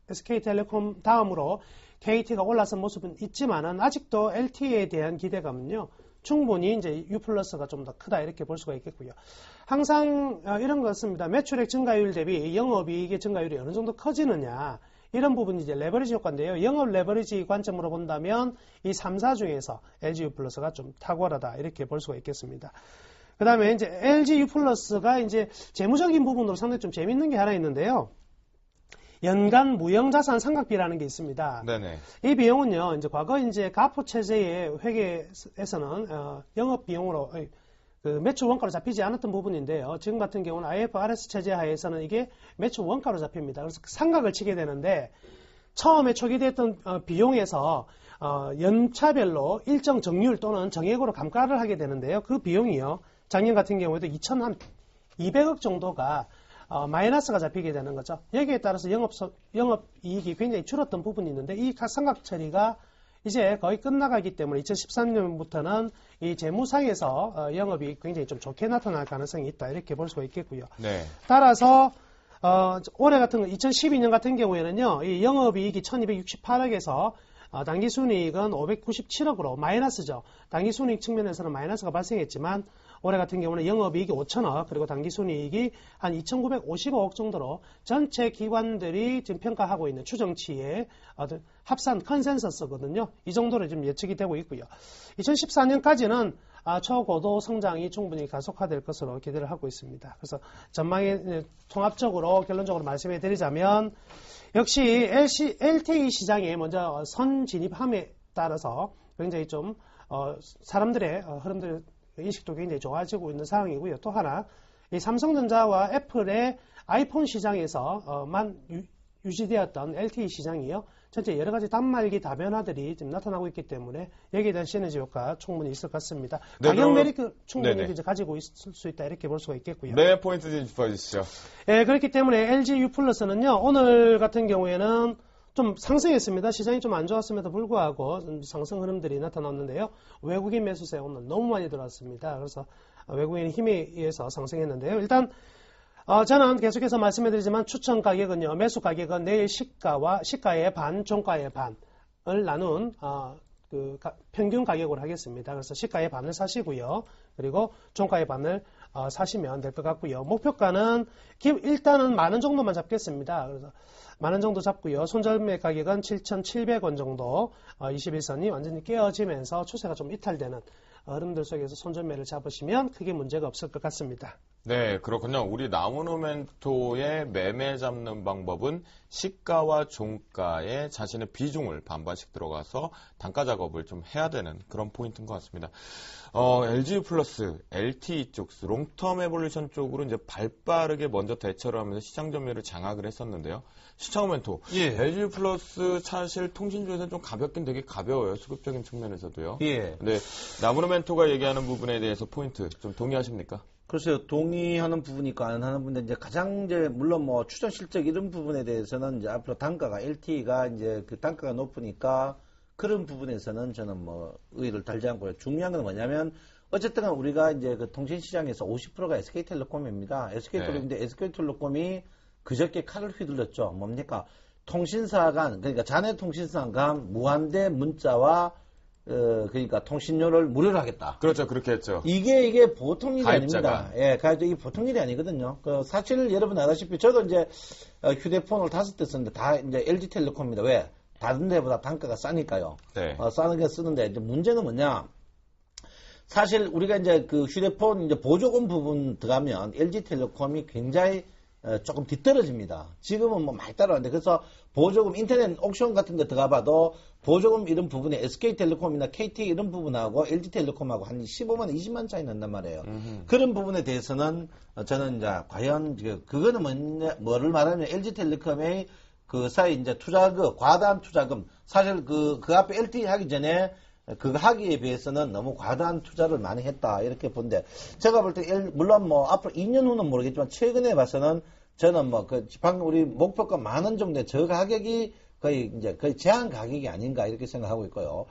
SK텔레콤 다음으로 KT가 올라선 모습은 있지만은 아직도 LTE에 대한 기대감은요, 충분히 이제 U+가 좀 더 크다 이렇게 볼 수가 있겠고요. 항상 이런 것 같습니다. 매출액 증가율 대비 영업이익의 증가율이 어느 정도 커지느냐, 이런 부분이 이제 레버리지 효과인데요. 영업 레버리지 관점으로 본다면 이 3사 중에서 LG U+가 좀 탁월하다 이렇게 볼 수가 있겠습니다. 그 다음에 이제 LG U+가 이제 재무적인 부분으로 상당히 좀 재밌는 게 하나 있는데요. 연간 무형자산 상각비라는 게 있습니다. 네네. 이 비용은요, 이제 과거 이제 가포 체제의 회계에서는 영업 비용으로 그 매출 원가로 잡히지 않았던 부분인데요. 지금 같은 경우는 IFRS 체제 하에서는 이게 매출 원가로 잡힙니다. 그래서 상각을 치게 되는데 처음에 초기됐던 비용에서 연차별로 일정 정률 또는 정액으로 감가를 하게 되는데요. 그 비용이요, 작년 같은 경우에도 2,200억 정도가 마이너스가 잡히게 되는 거죠. 여기에 따라서 영업이익이 굉장히 줄었던 부분이 있는데 이 상각 처리가 이제 거의 끝나가기 때문에 2013년부터는 이 재무상에서 영업이익이 굉장히 좀 좋게 나타날 가능성이 있다 이렇게 볼 수가 있겠고요. 네. 따라서 올해 같은 2012년 같은 경우에는요, 이 영업이익이 1268억에서 당기순이익은 597억으로 마이너스죠. 당기순이익 측면에서는 마이너스가 발생했지만 올해 같은 경우는 영업이익이 5천억 그리고 당기순이익이 한 2,955억 정도로 전체 기관들이 지금 평가하고 있는 추정치의 합산 컨센서스거든요. 이 정도로 지금 예측이 되고 있고요. 2014년까지는 초고도 성장이 충분히 가속화될 것으로 기대를 하고 있습니다. 그래서 전망에 통합적으로 결론적으로 말씀해 드리자면 역시 LTE 시장에 먼저 선 진입함에 따라서 굉장히 좀 사람들의 흐름들 인식도 굉장히 좋아지고 있는 상황이고요. 또 하나, 이 삼성전자와 애플의 아이폰 시장에서만 유지되었던 LTE 시장이요. 전체 여러 가지 단말기 다변화들이 지금 나타나고 있기 때문에 여기에 대한 시너지 효과 충분히 있을 것 같습니다. 네, 가격 메리트 충분히 네네. 이제 가지고 있을 수 있다 이렇게 볼 수가 있겠고요. 네, 포인트 좀 짚어주시죠. 예, 그렇기 때문에 LG U 플러스는요, 오늘 같은 경우에는 좀 상승했습니다. 시장이 좀 안 좋았음에도 불구하고 상승 흐름들이 나타났는데요. 외국인 매수세 오늘 너무 많이 들어왔습니다. 그래서 외국인의 힘에 의해서 상승했는데요. 일단 저는 계속해서 말씀해드리지만 추천 가격은요, 매수 가격은 내일 시가의 반, 종가의 반을 나눈 평균 가격으로 하겠습니다. 그래서 시가의 반을 사시고요. 그리고 종가의 반을 사시면 될 것 같고요. 목표가는 일단은 10,000원 정도만 잡겠습니다. 그래서 10,000원 정도 잡고요. 손절매 가격은 7,700원 정도 21선이 완전히 깨어지면서 추세가 좀 이탈되는 흐름들 속에서 손절매를 잡으시면 크게 문제가 없을 것 같습니다. 네, 그렇군요. 우리 나무노멘토의 매매 잡는 방법은 시가와 종가에 자신의 비중을 반반씩 들어가서 단가 작업을 좀 해야 되는 그런 포인트인 것 같습니다. LG 플러스, LTE 쪽, 롱텀 에볼루션 쪽으로 이제 발빠르게 먼저 대처를 하면서 시장 점유율을 장악을 했었는데요. 시차모멘토, 예. LG 플러스 사실 통신주에서는 좀 가볍긴 되게 가벼워요. 수급적인 측면에서도요. 예. 네, 나무노멘토가 얘기하는 부분에 대해서 포인트 좀 동의하십니까? 글쎄요, 동의하는 부분이고 안 하는 부분인데, 이제 가장 물론 추정 실적 이런 부분에 대해서는 이제 앞으로 단가가, LTE가 이제 그 단가가 높으니까 그런 부분에서는 저는 의의를 달지 않고요. 중요한 건 뭐냐면, 어쨌든 우리가 이제 그 통신시장에서 50%가 SK텔레콤입니다. SK텔레콤인데 SK텔레콤이 그저께 칼을 휘둘렀죠. 뭡니까? 통신사 간, 그러니까 자네 통신사 간 무한대 문자와 그러니까 통신료를 무료로 하겠다. 그렇죠, 그렇게 했죠. 이게 보통 일이 가입자가. 아닙니다. 예, 가입자 이게 보통 일이 아니거든요. 사실 여러분 아다시피 저도 이제 휴대폰을 5대 쓰는데 다 이제 LG텔레콤입니다. 왜? 다른 데보다 단가가 싸니까요. 네. 싸는 게 쓰는데 이제 문제는 뭐냐? 사실 우리가 이제 그 휴대폰 이제 보조금 부분 들어가면 LG텔레콤이 굉장히 조금 뒤떨어집니다. 지금은 많이 따라왔는데, 그래서 보조금, 인터넷 옥션 같은 데 들어가봐도 보조금 이런 부분에 SK텔레콤이나 KT 이런 부분하고 LG텔레콤하고 한 15만, 20만 차이 난단 말이에요. 그런 부분에 대해서는 저는 이제 과연, 그거는 뭐를 말하면 LG텔레콤의 그 사이 이제 투자금, 과다한 투자금, 사실 그 앞에 LTE 하기 전에 그거 하기에 비해서는 너무 과다한 투자를 많이 했다 이렇게 본데, 제가 볼 때 물론 앞으로 2년 후는 모르겠지만 최근에 봐서는 저는 방금 우리 목표가 10,000원 정도의 저 가격이 거의 제한 가격이 아닌가 이렇게 생각하고 있고요.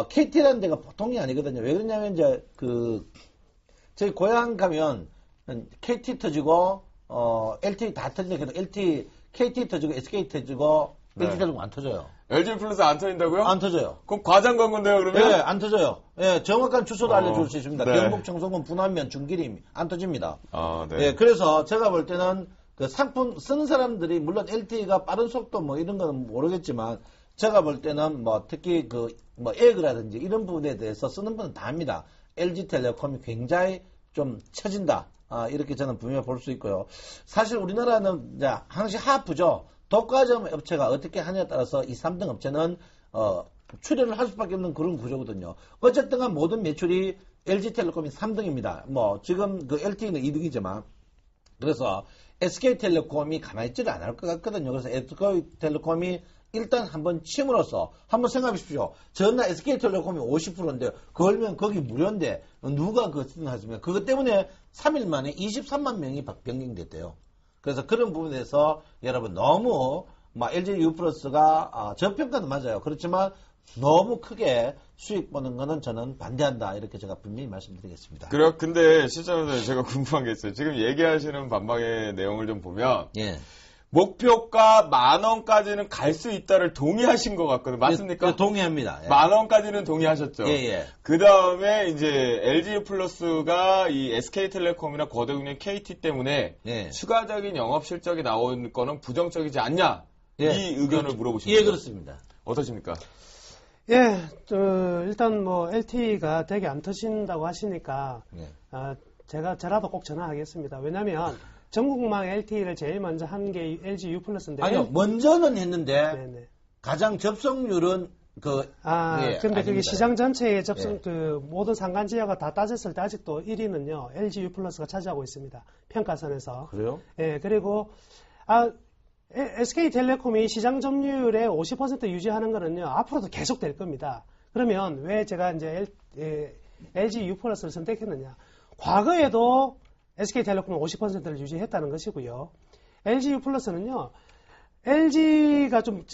KT라는 데가 보통이 아니거든요. 왜 그러냐면 이제 저희 고향 가면 KT 터지고 LTE 다 터지는데, 그래도 KT 터지고 SK 터지고 LG텔레콤 안 터져요. LG 플러스 안 터진다고요? 안 터져요. 그럼 과장 광고인데요, 그러면? 예, 안 터져요. 예, 정확한 주소도 알려줄 수 있습니다. 네. 경북, 청송군, 분안면, 중기림 안 터집니다. 네. 예, 그래서 제가 볼 때는 그 상품 쓰는 사람들이 물론 LTE가 빠른 속도 이런 거는 모르겠지만 제가 볼 때는 특히 에그라든지 이런 부분에 대해서 쓰는 분은 다 합니다. LG텔레콤이 굉장히 좀 처진다. 이렇게 저는 분명히 볼 수 있고요. 사실 우리나라는 이제 항상 하프죠. 독과점 업체가 어떻게 하냐에 따라서 이 3등 업체는 출연을 할 수밖에 없는 그런 구조거든요. 어쨌든 간 모든 매출이 LG텔레콤이 3등입니다. 지금 그 LTE는 2등이지만, 그래서 SK텔레콤이 가만히 있지를 않을 것 같거든요. 그래서 SK텔레콤이 일단 한번 침으로써 한번 생각해 보십시오. 전날 SK텔레콤이 50%인데 그걸면 거기 무료인데 누가 그거 하십니까? 그것 때문에 3일 만에 23만 명이 변경됐대요. 그래서 그런 부분에서 여러분 너무 LG U 플러스가 저평가는 맞아요. 그렇지만 너무 크게 수익 보는 거는 저는 반대한다. 이렇게 제가 분명히 말씀드리겠습니다. 그래요. 근데 실장님 제가 궁금한 게 있어요. 지금 얘기하시는 반박의 내용을 좀 보면 예. 목표가 10,000원까지는 갈 수 있다를 동의하신 것 같거든요. 맞습니까? 예, 동의합니다. 예. 10,000원까지는 동의하셨죠. 예. 그 다음에 이제 LG 플러스가 이 SK텔레콤이나 거대국민 KT 때문에 예. 추가적인 영업 실적이 나온 거는 부정적이지 않냐? 예. 이 의견을 물어보신 예, 거죠. 그렇습니다. 어떠십니까? 예, 일단 LTE가 되게 안 터진다고 하시니까 예. 저라도 꼭 전화하겠습니다. 왜냐하면 전국망 LTE를 제일 먼저 한 게 LG U 플러스인데. 아니요, 먼저는 했는데 네네. 가장 접속률은 근데 그게 아닙니다. 시장 전체의 접속, 예. 그 모든 상간 지역을 다 따졌을 때 아직도 1위는요, LG U+가 차지하고 있습니다. 평가선에서. 그래요? 예, 그리고, SK텔레콤이 시장 점유율의 50% 유지하는 거는요, 앞으로도 계속 될 겁니다. 그러면 왜 제가 이제 LG U+를 선택했느냐. 과거에도 SK텔레콤은 50%를 유지했다는 것이고요. LG U+는요, LG가 좀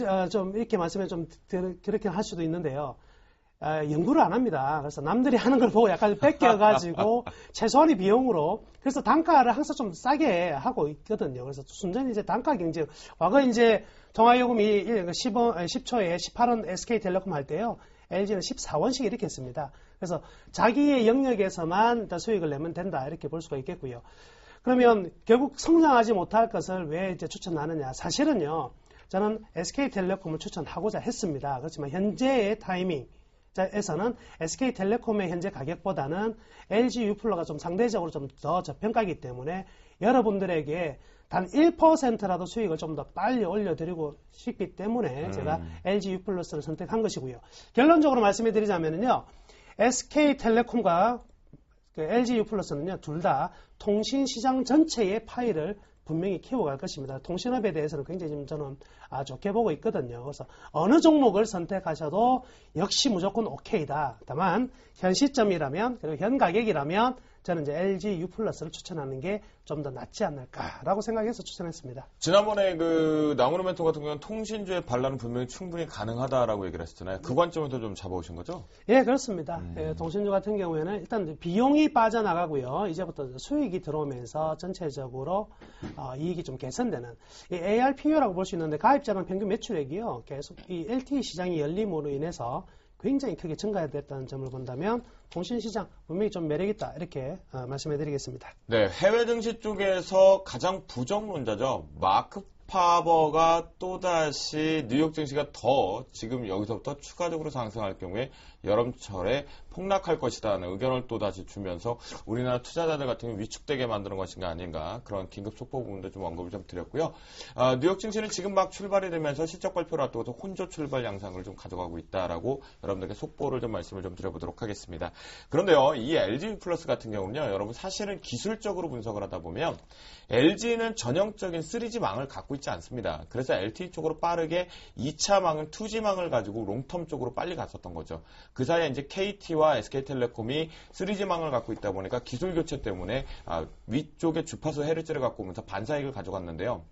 이렇게 말씀해 좀 그렇게 할 수도 있는데요. 연구를 안 합니다. 그래서 남들이 하는 걸 보고 약간 뺏겨가지고 최소한의 비용으로 그래서 단가를 항상 좀 싸게 하고 있거든요. 그래서 순전히 이제 단가 경쟁. 과거 이제 통화요금이 10초에 18원 SK텔레콤 할 때요. LG는 14원씩 이렇게 했습니다. 그래서 자기의 영역에서만 수익을 내면 된다 이렇게 볼 수가 있겠고요. 그러면 결국 성장하지 못할 것을 왜 이제 추천하느냐? 사실은요, 저는 SK텔레콤을 추천하고자 했습니다. 그렇지만 현재의 타이밍에서는 SK텔레콤의 현재 가격보다는 LG U+가 좀 상대적으로 좀 더 저평가이기 때문에 여러분들에게 단 1%라도 수익을 좀 더 빨리 올려드리고 싶기 때문에 제가 LG U+를 선택한 것이고요. 결론적으로 말씀해 드리자면요, SK텔레콤과 LG U+는요, 둘 다 통신시장 전체의 파일을 분명히 키워갈 것입니다. 통신업에 대해서는 굉장히 저는 좋게 보고 있거든요. 그래서 어느 종목을 선택하셔도 역시 무조건 오케이다. 다만 현 시점이라면 그리고 현 가격이라면 저는 이제 LG U+를 추천하는 게 좀 더 낫지 않을까라고 생각해서 추천했습니다. 지난번에 그 나무르 멘토 같은 경우는 통신주의 반란은 분명히 충분히 가능하다라고 얘기를 했었잖아요. 그 관점에서 좀 잡아오신 거죠? 예, 그렇습니다. 예, 통신주 같은 경우에는 일단 비용이 빠져나가고요. 이제부터 수익이 들어오면서 전체적으로 이익이 좀 개선되는 이 ARPU라고 볼 수 있는데 가입자당 평균 매출액이요. 계속 이 LTE 시장이 열림으로 인해서 굉장히 크게 증가됐다는 점을 본다면 통신시장 분명히 좀 매력있다 이렇게 말씀해드리겠습니다. 네, 해외 증시 쪽에서 가장 부정론자죠. 마크 파버가 또다시 뉴욕 증시가 더 지금 여기서부터 추가적으로 상승할 경우에 여름철에 폭락할 것이다는 의견을 또다시 주면서 우리나라 투자자들 같은 경우 위축되게 만드는 것인가 아닌가 그런 긴급 속보 부분도 좀 언급을 좀 드렸고요. 뉴욕 증시는 지금 막 출발이 되면서 실적 발표를 앞두고서 혼조 출발 양상을 좀 가져가고 있다라고 여러분들께 속보를 좀 말씀을 좀 드려보도록 하겠습니다. 그런데요, 이 LG 플러스 같은 경우는요, 여러분 사실은 기술적으로 분석을 하다 보면 LG는 전형적인 3G망을 갖고 있지 않습니다. 그래서 LTE 쪽으로 빠르게 2차 망을 2G망을 가지고 롱텀 쪽으로 빨리 갔었던 거죠. 그 사이에 이제 KT와 SK텔레콤이 3G망을 갖고 있다 보니까 기술 교체 때문에 위쪽에 주파수 헤르츠를 갖고 오면서 반사익을 가져갔는데요.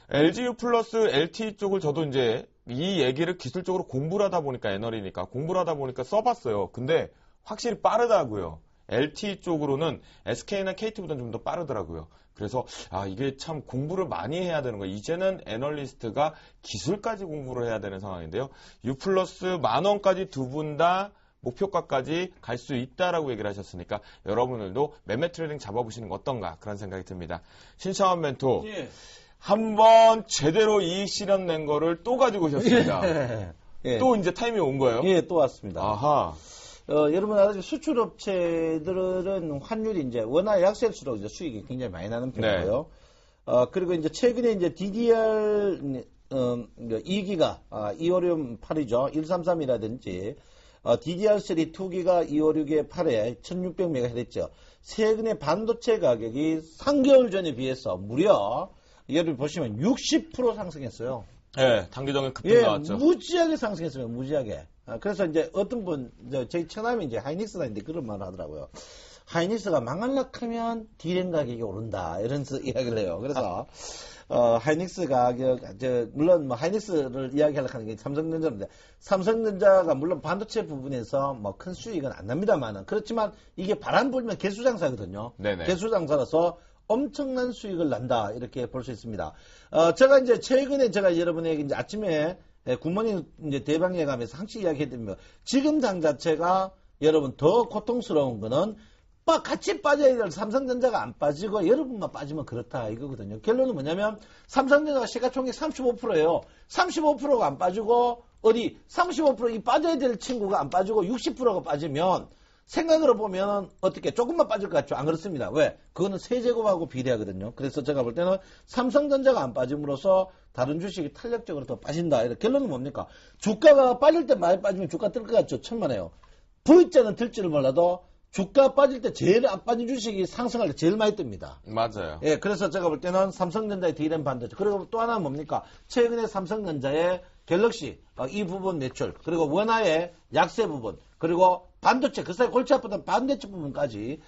LGU 플러스 LTE 쪽을 저도 이제 이 얘기를 기술적으로 공부를 하다 보니까 애널이니까 공부를 하다 보니까 써봤어요. 근데 확실히 빠르다고요. LTE 쪽으로는 SK나 KT보다는 좀 더 빠르더라고요. 그래서 이게 참 공부를 많이 해야 되는 거예요. 이제는 애널리스트가 기술까지 공부를 해야 되는 상황인데요. U 플러스 10,000원까지 두 분 다 목표가까지 갈 수 있다라고 얘기를 하셨으니까 여러분들도 매매 트레이딩 잡아보시는 거 어떤가 그런 생각이 듭니다. 신창원 멘토, 예. 한번 제대로 이익 실현 낸 거를 또 가지고 오셨습니다. 예. 또 이제 타이밍이 온 거예요? 예, 또 왔습니다. 아하. 여러분 알다시피 수출업체들은 환율이 이제 원화 약세일수록 이제 수익이 굉장히 많이 나는 편이고요. 그리고 이제 최근에 이제 DDR 2기가 256 8이죠. 133이라든지 DDR3 2기가 256에 8에 1600MHz. 최근에 반도체 가격이 3개월 전에 비해서 무려 여러분 보시면 60% 상승했어요. 네, 단기적인 급등 나왔죠. 무지하게 상승했어요. 무지하게. 그래서 이제 어떤 분, 저희 처남이 이제 하이닉스가 있는데 그런 말을 하더라고요. 하이닉스가 망할락하면 디램 가격이 오른다. 이런 이야기를 해요. 그래서, 하이닉스 가격, 물론 뭐 하이닉스를 이야기하려고 하는 게 삼성전자인데, 삼성전자가 물론 반도체 부분에서 뭐 큰 수익은 안 납니다만은, 그렇지만 이게 바람 불면 개수장사거든요. 네네. 개수장사라서 엄청난 수익을 난다. 이렇게 볼 수 있습니다. 제가 이제 최근에 제가 여러분에게 이제 아침에 굿모닝 이제 대방에 가면서 항상 이야기해드리면 지금 당 자체가 여러분 더 고통스러운 거는 같이 빠져야 될 삼성전자가 안 빠지고 여러분만 빠지면 그렇다 이거거든요. 결론은 뭐냐면 삼성전자가 시가총액 35%예요. 35%가 안 빠지고 35% 이 빠져야 될 친구가 안 빠지고 60%가 빠지면 생각으로 보면 어떻게 조금만 빠질 것 같죠? 안 그렇습니다. 왜? 그거는 세제곱하고 비례하거든요. 그래서 제가 볼 때는 삼성전자가 안 빠짐으로써 다른 주식이 탄력적으로 더 빠진다. 이런 결론은 뭡니까? 주가가 빠질 때 많이 빠지면 주가 뜰 것 같죠? 천만에요. V자는 들지를 몰라도 주가 빠질 때 제일 안 빠진 주식이 상승할 때 제일 많이 뜹니다. 맞아요. 예, 그래서 제가 볼 때는 삼성전자의 D램 반도체. 그리고 또 하나는 뭡니까? 최근에 삼성전자의 갤럭시, 이 부분 매출, 그리고 원화의 약세 부분, 그리고 반도체, 그 사이 골치 아프던 반도체 부분까지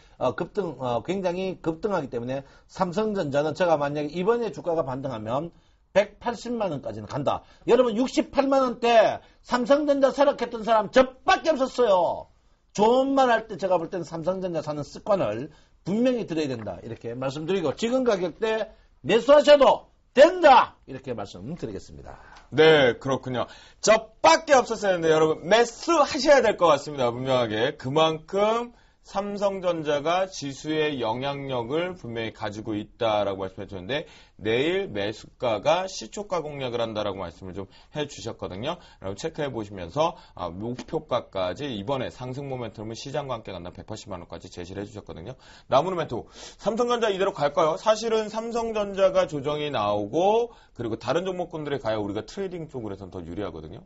굉장히 급등하기 때문에 삼성전자는 제가 만약에 이번에 주가가 반등하면 180만 원까지는 간다. 여러분 68만 원대 삼성전자 설악했던 사람 저밖에 없었어요. 좋은 말 할 때 제가 볼 때는 삼성전자 사는 습관을 분명히 들어야 된다. 이렇게 말씀드리고 지금 가격대 매수하셔도 된다. 이렇게 말씀드리겠습니다. 네, 그렇군요. 저밖에 없었어야 했는데 여러분 매수하셔야 될 것 같습니다. 분명하게. 그만큼 삼성전자가 지수의 영향력을 분명히 가지고 있다라고 말씀해 주셨는데 내일 매수가가 시초가 공략을 한다라고 말씀을 좀 해주셨거든요. 여러분 체크해 보시면서 목표가까지 이번에 상승 모멘텀을 시장과 함께 간다 180만 원까지 제시를 해주셨거든요. 남은 모멘텀 삼성전자 이대로 갈까요? 사실은 삼성전자가 조정이 나오고 그리고 다른 종목군들에 가야 우리가 트레이딩 쪽으로 해서는 더 유리하거든요.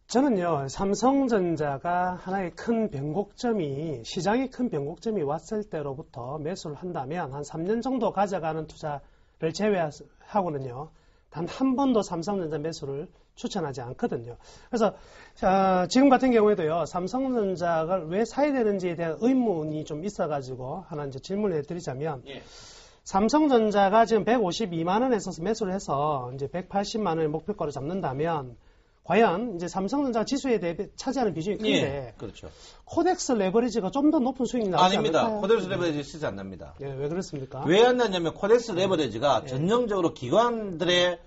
저는요, 삼성전자가 하나의 큰 변곡점이, 시장의 큰 변곡점이 왔을 때로부터 매수를 한다면 한 3년 정도 가져가는 투자를 제외하고는요, 단 한 번도 삼성전자 매수를 추천하지 않거든요. 그래서, 지금 같은 경우에도요, 삼성전자가 왜 사야 되는지에 대한 의문이 좀 있어가지고 하나 이제 질문을 해드리자면, 예. 삼성전자가 지금 152만 원에서 매수를 해서 이제 180만 원의 목표가를 잡는다면, 과연 이제 삼성전자 지수에 대해 차지하는 비중이 큰데 예, 그렇죠. 코덱스 레버리지가 좀 더 높은 수익이 나오지 아닙니다. 않을까요? 코덱스 레버리지 쓰지 안 납니다. 예, 왜 그렇습니까? 왜 안 나냐면 코덱스 레버리지가 전형적으로 기관들의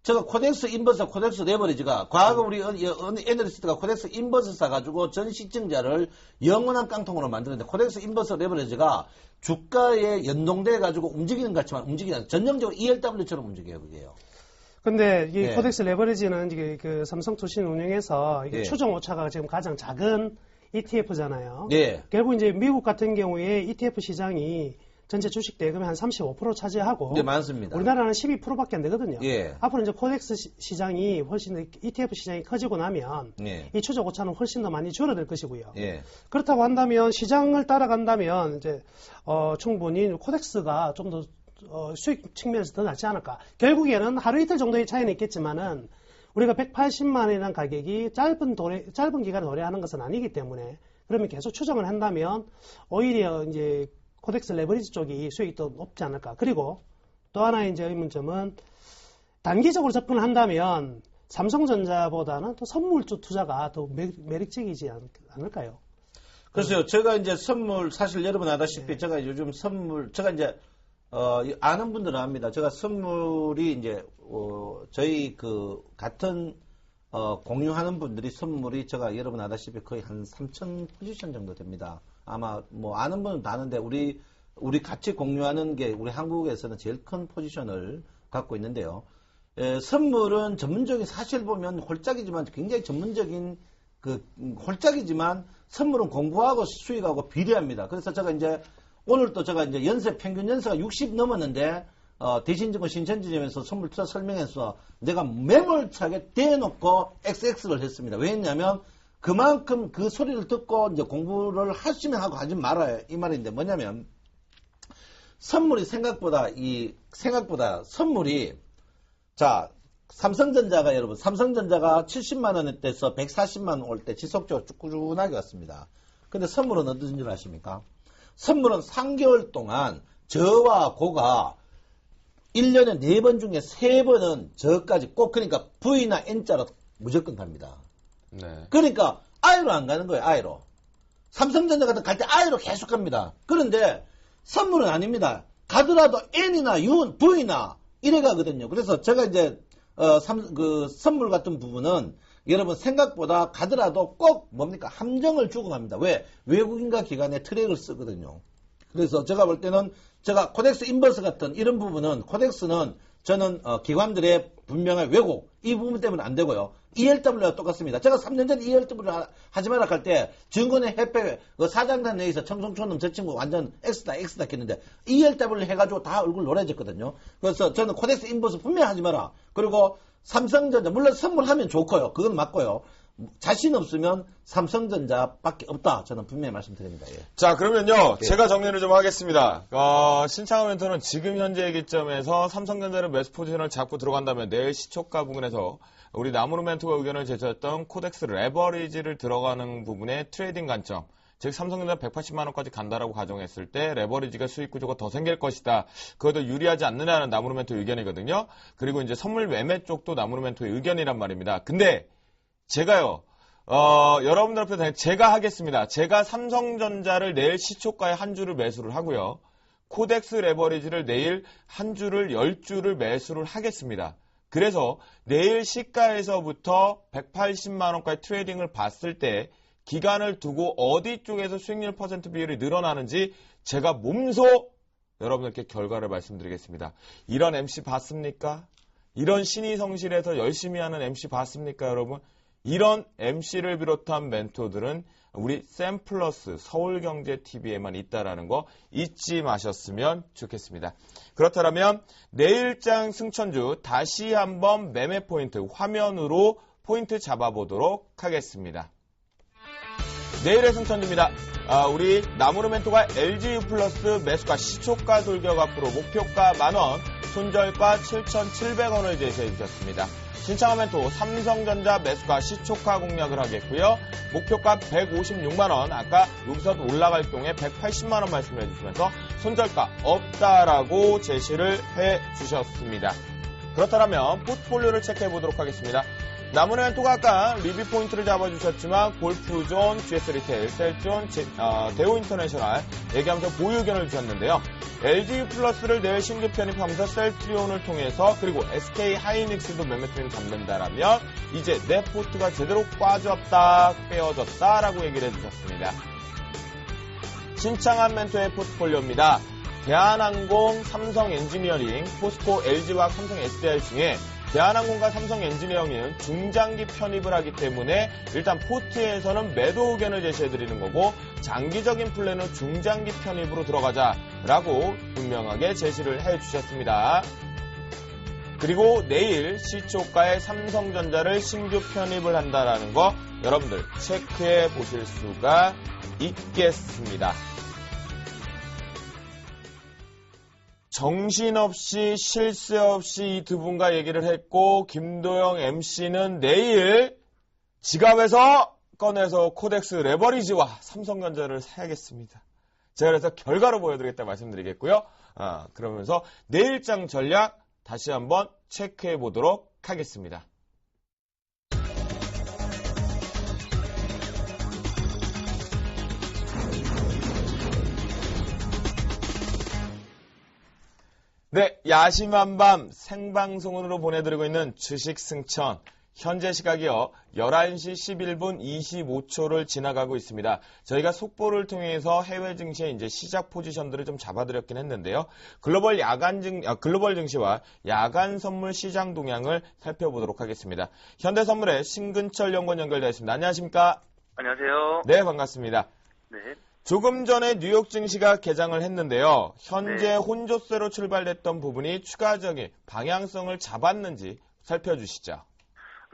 제가 코덱스 인버스, 코덱스 레버리지가 과거 우리 애널리스트가 코덱스 인버스 사가지고 전 시청자를 영원한 깡통으로 만드는데 코덱스 인버스 레버리지가 주가에 연동돼가지고 움직이는 것 같지만 움직이지 않아요. 전형적으로 ELW처럼 움직여요, 그게요. 근데 이 예. 코덱스 레버리지는 이게 그 삼성투신 운영에서 이게 예. 추정 오차가 지금 가장 작은 ETF잖아요. 예. 결국 이제 미국 같은 경우에 ETF 시장이 전체 주식 대금의 한 35% 차지하고 네, 많습니다. 우리나라는 12%밖에 안 되거든요. 예. 앞으로 이제 코덱스 시장이 훨씬 더 ETF 시장이 커지고 나면 예. 이 추적 오차는 훨씬 더 많이 줄어들 것이고요. 예. 그렇다고 한다면 시장을 따라간다면 이제 충분히 코덱스가 좀 더 수익 측면에서 더 낫지 않을까. 결국에는 하루 이틀 정도의 차이는 있겠지만은 우리가 180만 원이라는 가격이 짧은 기간에 도래하는 것은 아니기 때문에 그러면 계속 추정을 한다면 오히려 이제 코덱스 레버리지 쪽이 수익이 더 높지 않을까. 그리고 또 하나의 이제 의문점은 단기적으로 접근을 한다면 삼성전자보다는 또 선물주 투자가 더 매력적이지 않을까요? 글쎄요, 제가 이제 선물, 사실 여러분 아다시피 제가 요즘 선물, 제가 이제, 아는 분들은 압니다. 제가 선물이 이제, 저희 같은, 공유하는 분들이 선물이 제가 여러분 아다시피 거의 한 3,000 포지션 정도 됩니다. 아마 아는 분은 다 아는데, 우리 같이 공유하는 게 우리 한국에서는 제일 큰 포지션을 갖고 있는데요. 선물은 전문적인, 사실 보면 홀짝이지만 굉장히 전문적인 홀짝이지만 선물은 공부하고 수익하고 비례합니다. 그래서 제가 이제 오늘 또 제가 이제 평균 연세가 60 넘었는데 대신증권 신천지점에서 선물 투자 설명해서 내가 매몰차게 대놓고 XX를 했습니다. 왜 했냐면 그만큼 그 소리를 듣고 이제 공부를 하시면 하고 하지 말아요. 이 말인데 뭐냐면 선물이 생각보다 선물이 자 삼성전자가 여러분 삼성전자가 70만 원대에서 140만 원 올 때 지속적으로 꾸준하게 왔습니다. 근데 선물은 어떤 줄 아십니까? 선물은 3개월 동안 저와 고가 1년에 4번 중에 3번은 저까지 꼭 그러니까 V나 N자로 무조건 갑니다. 네. 그러니까 I로 안 가는 거예요. I로. 삼성전자 같은 갈 때 I로 계속 갑니다. 그런데 선물은 아닙니다. 가더라도 N이나 U, V나 이래 가거든요. 그래서 제가 이제 선물 같은 부분은 여러분 생각보다 가더라도 꼭 뭡니까? 함정을 주고 갑니다. 왜? 외국인과 기관의 트랙을 쓰거든요. 그래서 제가 볼 때는 제가 코덱스 인버스 같은 이런 부분은 코덱스는 저는 기관들의 분명한 왜곡 이 부분 때문에 안 되고요. ELW와 똑같습니다. 제가 3년 전에 ELW 하지 마라 할 때 증권의 협회 그 사장단 내에서 청송촌놈 저 친구 완전 X다 했는데 ELW 해가지고 다 얼굴 노래졌거든요. 그래서 저는 코덱스 인보스 분명히 하지 마라. 그리고 삼성전자 물론 선물하면 좋고요. 그건 맞고요. 자신 없으면 삼성전자밖에 없다. 저는 분명히 말씀드립니다. 예. 자, 그러면요. 예. 제가 정리를 좀 하겠습니다. 신창호 멘토는 지금 현재의 기점에서 삼성전자를 매수 포지션을 잡고 들어간다면 내일 시초가 부분에서 우리 나무르 멘토가 의견을 제시했던 코덱스 레버리지를 들어가는 부분의 트레이딩 관점, 즉 삼성전자 180만 원까지 간다라고 가정했을 때 레버리지가 수익 구조가 더 생길 것이다. 그것도 유리하지 않느냐는 나무르 멘토 의견이거든요. 그리고 이제 선물 매매 쪽도 나무르 멘토의 의견이란 말입니다. 근데 제가요, 여러분들 앞에 제가 하겠습니다. 제가 삼성전자를 내일 시초가에 한 주를 매수를 하고요. 코덱스 레버리지를 내일 한 주를 10주를 매수를 하겠습니다. 그래서 내일 시가에서부터 180만 원까지 트레이딩을 봤을 때 기간을 두고 어디 쪽에서 수익률 퍼센트 비율이 늘어나는지 제가 몸소 여러분들께 결과를 말씀드리겠습니다. 이런 MC 봤습니까? 이런 신의 성실해서 열심히 하는 MC 봤습니까, 여러분? 이런 MC를 비롯한 멘토들은 우리 샘플러스 서울경제TV에만 있다라는 거 잊지 마셨으면 좋겠습니다. 그렇다면 내일장 승천주 다시 한번 매매 포인트 화면으로 포인트 잡아보도록 하겠습니다. 내일의 승천주입니다. 우리 나무르 멘토가 LGU 플러스 매수가 시초가 돌격 앞으로 목표가 만원, 손절가 7,700원을 제시해 주셨습니다. 신창호 멘토 삼성전자 매수가 시초가 공략을 하겠고요. 목표가 156만원, 아까 여기서 올라갈 경우에 180만원 말씀을 해주시면서 손절가 없다라고 제시를 해주셨습니다. 그렇다면 포트폴리오를 체크해 보도록 하겠습니다. 나무르 멘토가 아까 리뷰 포인트를 잡아주셨지만 골프존, GS 리테일, 셀존, 대우 인터내셔널 얘기하면서 보유 의견을 주셨는데요. LG 플러스를 내일 신규 편입하면서 셀트리온을 통해서 그리고 SK 하이닉스도 매매 트렌드 잡는다라면 이제 내 포트가 제대로 빠졌다, 빼어졌다라고 얘기를 해주셨습니다. 신창한 멘토의 포트폴리오입니다. 대한항공, 삼성 엔지니어링, 포스코, LG화학, 삼성 SDI 중에 대한항공과 삼성 엔지니어링은 중장기 편입을 하기 때문에 일단 포트에서는 매도 의견을 제시해드리는 거고 장기적인 플랜은 중장기 편입으로 들어가자라고 분명하게 제시를 해주셨습니다. 그리고 내일 시초가에 삼성전자를 신규 편입을 한다라는 거 여러분들 체크해 보실 수가 있겠습니다. 정신없이 쉴 새 없이 이 두 분과 얘기를 했고 김도영 MC는 내일 지갑에서 꺼내서 코덱스 레버리지와 삼성전자를 사야겠습니다. 제가 그래서 결과로 보여드리겠다 말씀드리겠고요. 그러면서 내일장 전략 다시 한번 체크해 보도록 하겠습니다. 네, 야심한 밤 생방송으로 보내드리고 있는 주식 승천. 현재 시각이요, 11시 11분 25초를 지나가고 있습니다. 저희가 속보를 통해서 해외 증시의 이제 시작 포지션들을 좀 잡아드렸긴 했는데요. 글로벌 증시와 야간 선물 시장 동향을 살펴보도록 하겠습니다. 현대선물의 신근철 연구원 연결되어 있습니다. 안녕하십니까? 안녕하세요. 네, 반갑습니다. 네. 조금 전에 뉴욕 증시가 개장을 했는데요. 현재 혼조세로 출발됐던 부분이 추가적인 방향성을 잡았는지 살펴주시죠.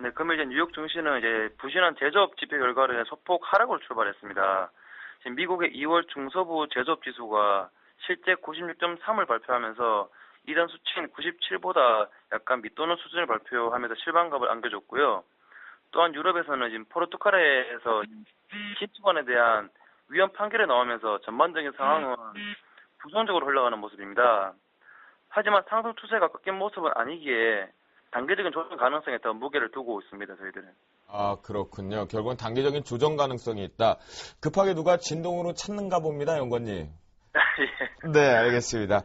네, 그러면 이제 뉴욕 증시는 이제 부실한 제조업 지표 결과로 소폭 하락으로 출발했습니다. 지금 미국의 2월 중서부 제조업 지수가 실제 96.3을 발표하면서 이전 수치인 97보다 약간 밑도는 수준을 발표하면서 실망감을 안겨줬고요. 또한 유럽에서는 지금 포르투갈에서 시추권에 대한 위헌 판결이 나오면서 전반적인 상황은 부정적으로 흘러가는 모습입니다. 하지만 상승 추세가 꺾인 모습은 아니기에 단기적인 조정 가능성에 더 무게를 두고 있습니다, 저희들은. 아, 그렇군요. 결국은 단기적인 조정 가능성이 있다. 급하게 누가 진동으로 찾는가 봅니다, 연구원님. 예. 네, 알겠습니다.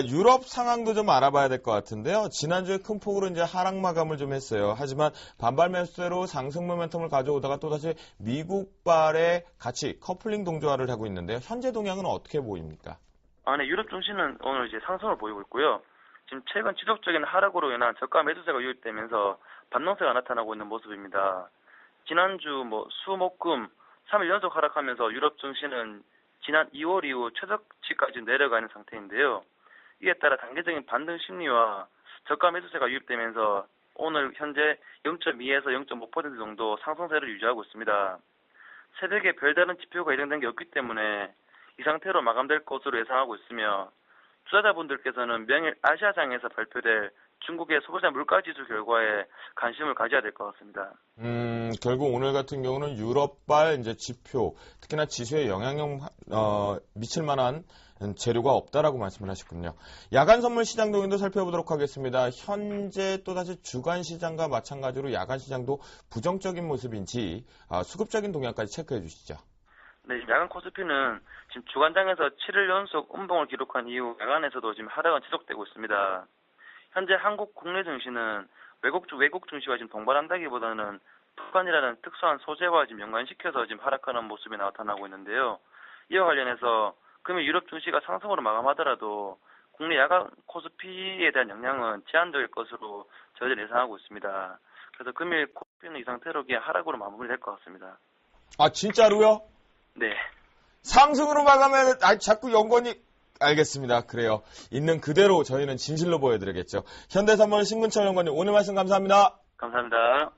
유럽 상황도 좀 알아봐야 될 것 같은데요. 지난주에 큰 폭으로 이제 하락 마감을 좀 했어요. 하지만 반발 매수세로 상승 모멘텀을 가져오다가 또다시 미국발의 같이 커플링 동조화를 하고 있는데요. 현재 동향은 어떻게 보입니까? 네, 유럽 증시는 오늘 이제 상승을 보이고 있고요. 지금 최근 지속적인 하락으로 인한 저가 매수세가 유입되면서 반등세가 나타나고 있는 모습입니다. 지난주 수목금 3일 연속 하락하면서 유럽 증시는 지난 2월 이후 최저치까지 내려가 있는 상태인데요. 이에 따라 단기적인 반등 심리와 저가 매수세가 유입되면서 오늘 현재 0.2에서 0.5% 정도 상승세를 유지하고 있습니다. 새벽에 별다른 지표가 예정된 게 없기 때문에 이 상태로 마감될 것으로 예상하고 있으며 투자자분들께서는 명일 아시아장에서 발표될 중국의 소비자 물가지수 결과에 관심을 가져야 될 것 같습니다. 결국 오늘 같은 경우는 유럽발 이제 지표, 특히나 지수에 영향력 미칠 만한 재료가 없다라고 말씀을 하셨군요. 야간 선물 시장 동향도 살펴보도록 하겠습니다. 현재 또다시 주간 시장과 마찬가지로 야간 시장도 부정적인 모습인지 수급적인 동향까지 체크해 주시죠. 네, 야간 코스피는 지금 주간장에서 7일 연속 음봉을 기록한 이후 야간에서도 지금 하락은 지속되고 있습니다. 현재 한국 국내 증시는 외국 증시와 지금 동반한다기보다는 북한이라는 특수한 소재와 지금 연관시켜서 지금 하락하는 모습이 나타나고 있는데요. 이와 관련해서 금일 유럽 증시가 상승으로 마감하더라도 국내 야간 코스피에 대한 영향은 제한적일 것으로 저희들이 예상하고 있습니다. 그래서 금일 코스피는 이 상태로 그냥 하락으로 마무리될 것 같습니다. 아, 진짜로요? 네. 상승으로 마감해, 자꾸 연관이, 알겠습니다. 그래요. 있는 그대로 저희는 진실로 보여드리겠죠. 현대산물 신근철 연구원님, 오늘 말씀 감사합니다. 감사합니다.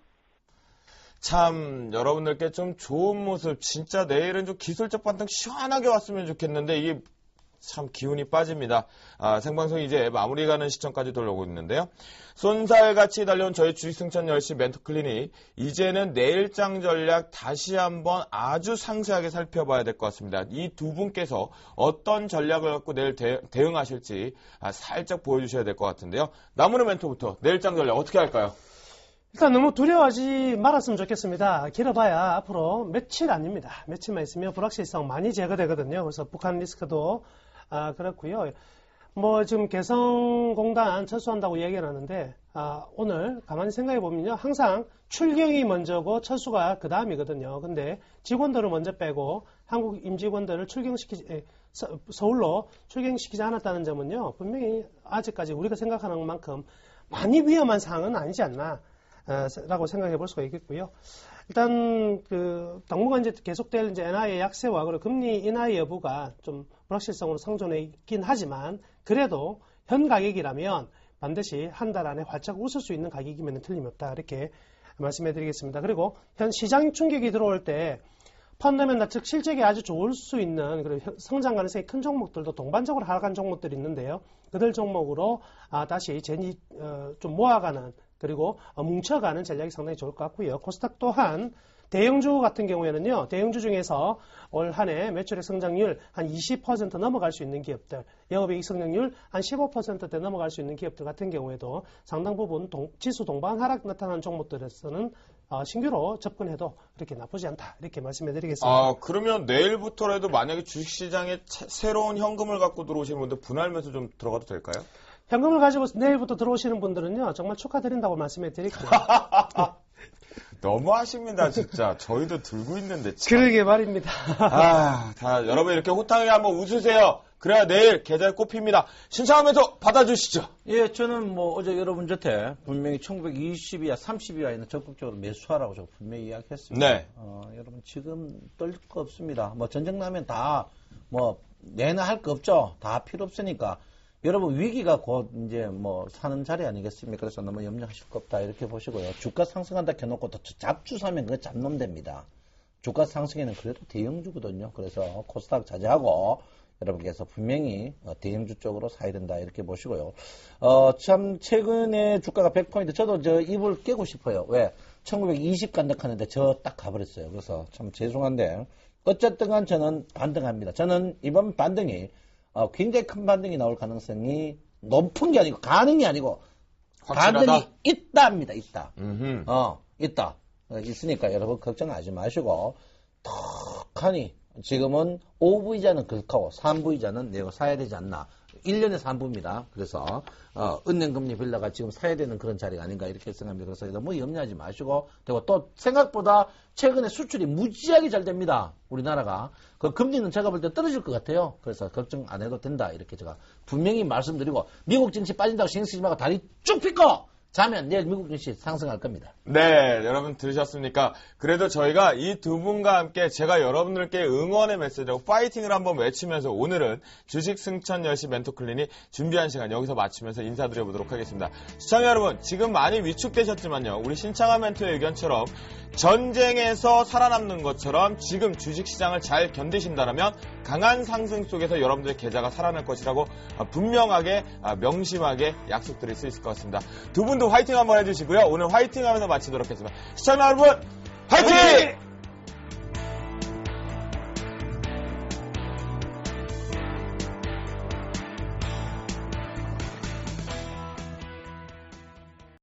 참, 여러분들께 좀 좋은 모습, 진짜 내일은 좀 기술적 반등 시원하게 왔으면 좋겠는데, 이게 참 기운이 빠집니다. 생방송이 이제 마무리 가는 시점까지 돌아오고 있는데요. 쏜살같이 달려온 저희 주식승천 10시 멘토클리닉, 이제는 내일장 전략 다시 한번 아주 상세하게 살펴봐야 될 것 같습니다. 이 두 분께서 어떤 전략을 갖고 내일 대응하실지 살짝 보여주셔야 될 것 같은데요. 나무르 멘토부터 내일장 전략 어떻게 할까요? 일단 너무 두려워하지 말았으면 좋겠습니다. 길어봐야 앞으로 며칠 아닙니다. 며칠만 있으면 불확실성 많이 제거되거든요. 그래서 북한 리스크도 그렇고요. 지금 개성공단 철수한다고 얘기를 하는데, 오늘 가만히 생각해 보면요. 항상 출경이 먼저고 철수가 그 다음이거든요. 근데 직원들을 먼저 빼고 한국 임직원들을 서울로 출경시키지 않았다는 점은요. 분명히 아직까지 우리가 생각하는 만큼 많이 위험한 상황은 아니지 않나. 라고 생각해 볼 수가 있겠고요. 일단, 당분간 이제 계속될 이제 엔화의 약세와 그리고 금리 인하 여부가 좀 불확실성으로 상존해 있긴 하지만, 그래도 현 가격이라면 반드시 한 달 안에 활짝 웃을 수 있는 가격이면 틀림없다. 이렇게 말씀해 드리겠습니다. 그리고 현 시장 충격이 들어올 때, 펀더멘탈, 즉 실적이 아주 좋을 수 있는 그런 성장 가능성이 큰 종목들도 동반적으로 하락한 종목들이 있는데요. 그들 종목으로 다시 좀 모아가는 그리고 뭉쳐가는 전략이 상당히 좋을 것 같고요. 코스닥 또한 대형주 같은 경우에는요. 대형주 중에서 올 한 해 매출액 성장률 한 20% 넘어갈 수 있는 기업들, 영업이익 성장률 한 15%대 넘어갈 수 있는 기업들 같은 경우에도 상당 부분 지수 동반 하락 나타나는 종목들에서는 신규로 접근해도 그렇게 나쁘지 않다. 이렇게 말씀해 드리겠습니다. 그러면 내일부터라도 만약에 주식시장에 새로운 현금을 갖고 들어오시는 분들 분할매수 좀 들어가도 될까요? 현금을 가지고 내일부터 들어오시는 분들은요. 정말 축하드린다고 말씀해 드릴게요. 너무하십니다, 진짜. 저희도 들고 있는데, 참. 그러게 말입니다. 다 여러분 이렇게 호탕하게 한번 웃으세요. 그래야 내일 계좌에 꼽힙니다. 신청하면서 받아주시죠. 예, 저는 어제 여러분 곁에 분명히 1920이야 30이야에는 적극적으로 매수하라고 제가 분명히 이야기했습니다. 네. 여러분 지금 떨 거 없습니다. 전쟁 나면 다 내나 할 거 없죠. 다 필요 없으니까. 여러분 위기가 곧 이제 사는 자리 아니겠습니까? 그래서 너무 염려하실 거 없다 이렇게 보시고요. 주가 상승한다 켜놓고 또 잡주 사면 그거 잡놈 됩니다. 주가 상승에는 그래도 대형주거든요. 그래서 코스닥 자제하고 여러분께서 분명히 대형주 쪽으로 사야 된다 이렇게 보시고요. 참 최근에 주가가 100포인트 저도 입을 깨고 싶어요. 왜? 1920 간다하는데 저 딱 가버렸어요. 그래서 참 죄송한데 어쨌든 간 저는 반등합니다. 저는 이번 반등이 굉장히 큰 반등이 나올 가능성이 높은 게 아니고 가능이 아니고 확실하다? 반등이 있답니다. 있다. 음흠. 있다. 있으니까 여러분 걱정하지 마시고 턱하니 지금은 5부이자는 그렇고 3부이자는 내가 사야 되지 않나. 1년에서 한 번입니다. 그래서 은행금리 빌려가 지금 사야 되는 그런 자리가 아닌가 이렇게 생각합니다. 그래서 너무 염려하지 마시고 되고 또 생각보다 최근에 수출이 무지하게 잘 됩니다. 우리나라가. 그 금리는 제가 볼 때 떨어질 것 같아요. 그래서 걱정 안 해도 된다. 이렇게 제가 분명히 말씀드리고 미국 증시 빠진다고 신경 쓰지 말고 다리 쭉 펴고 자면 내일 미국 증시 상승할 겁니다. 네, 여러분 들으셨습니까? 그래도 저희가 이 두 분과 함께 제가 여러분들께 응원의 메시지하고 파이팅을 한번 외치면서 오늘은 주식 승천 10시 멘토클린이 준비한 시간 여기서 마치면서 인사드려보도록 하겠습니다. 시청자 여러분, 지금 많이 위축되셨지만요. 우리 신창한 멘토의 의견처럼 전쟁에서 살아남는 것처럼 지금 주식시장을 잘 견디신다면 강한 상승 속에서 여러분들의 계좌가 살아날 것이라고 분명하게 명심하게 약속드릴 수 있을 것 같습니다. 두 분도 화이팅 한번 해주시고요. 오늘 화이팅 하면서 마치도록 하겠습니다. 시청자 여러분 화이팅!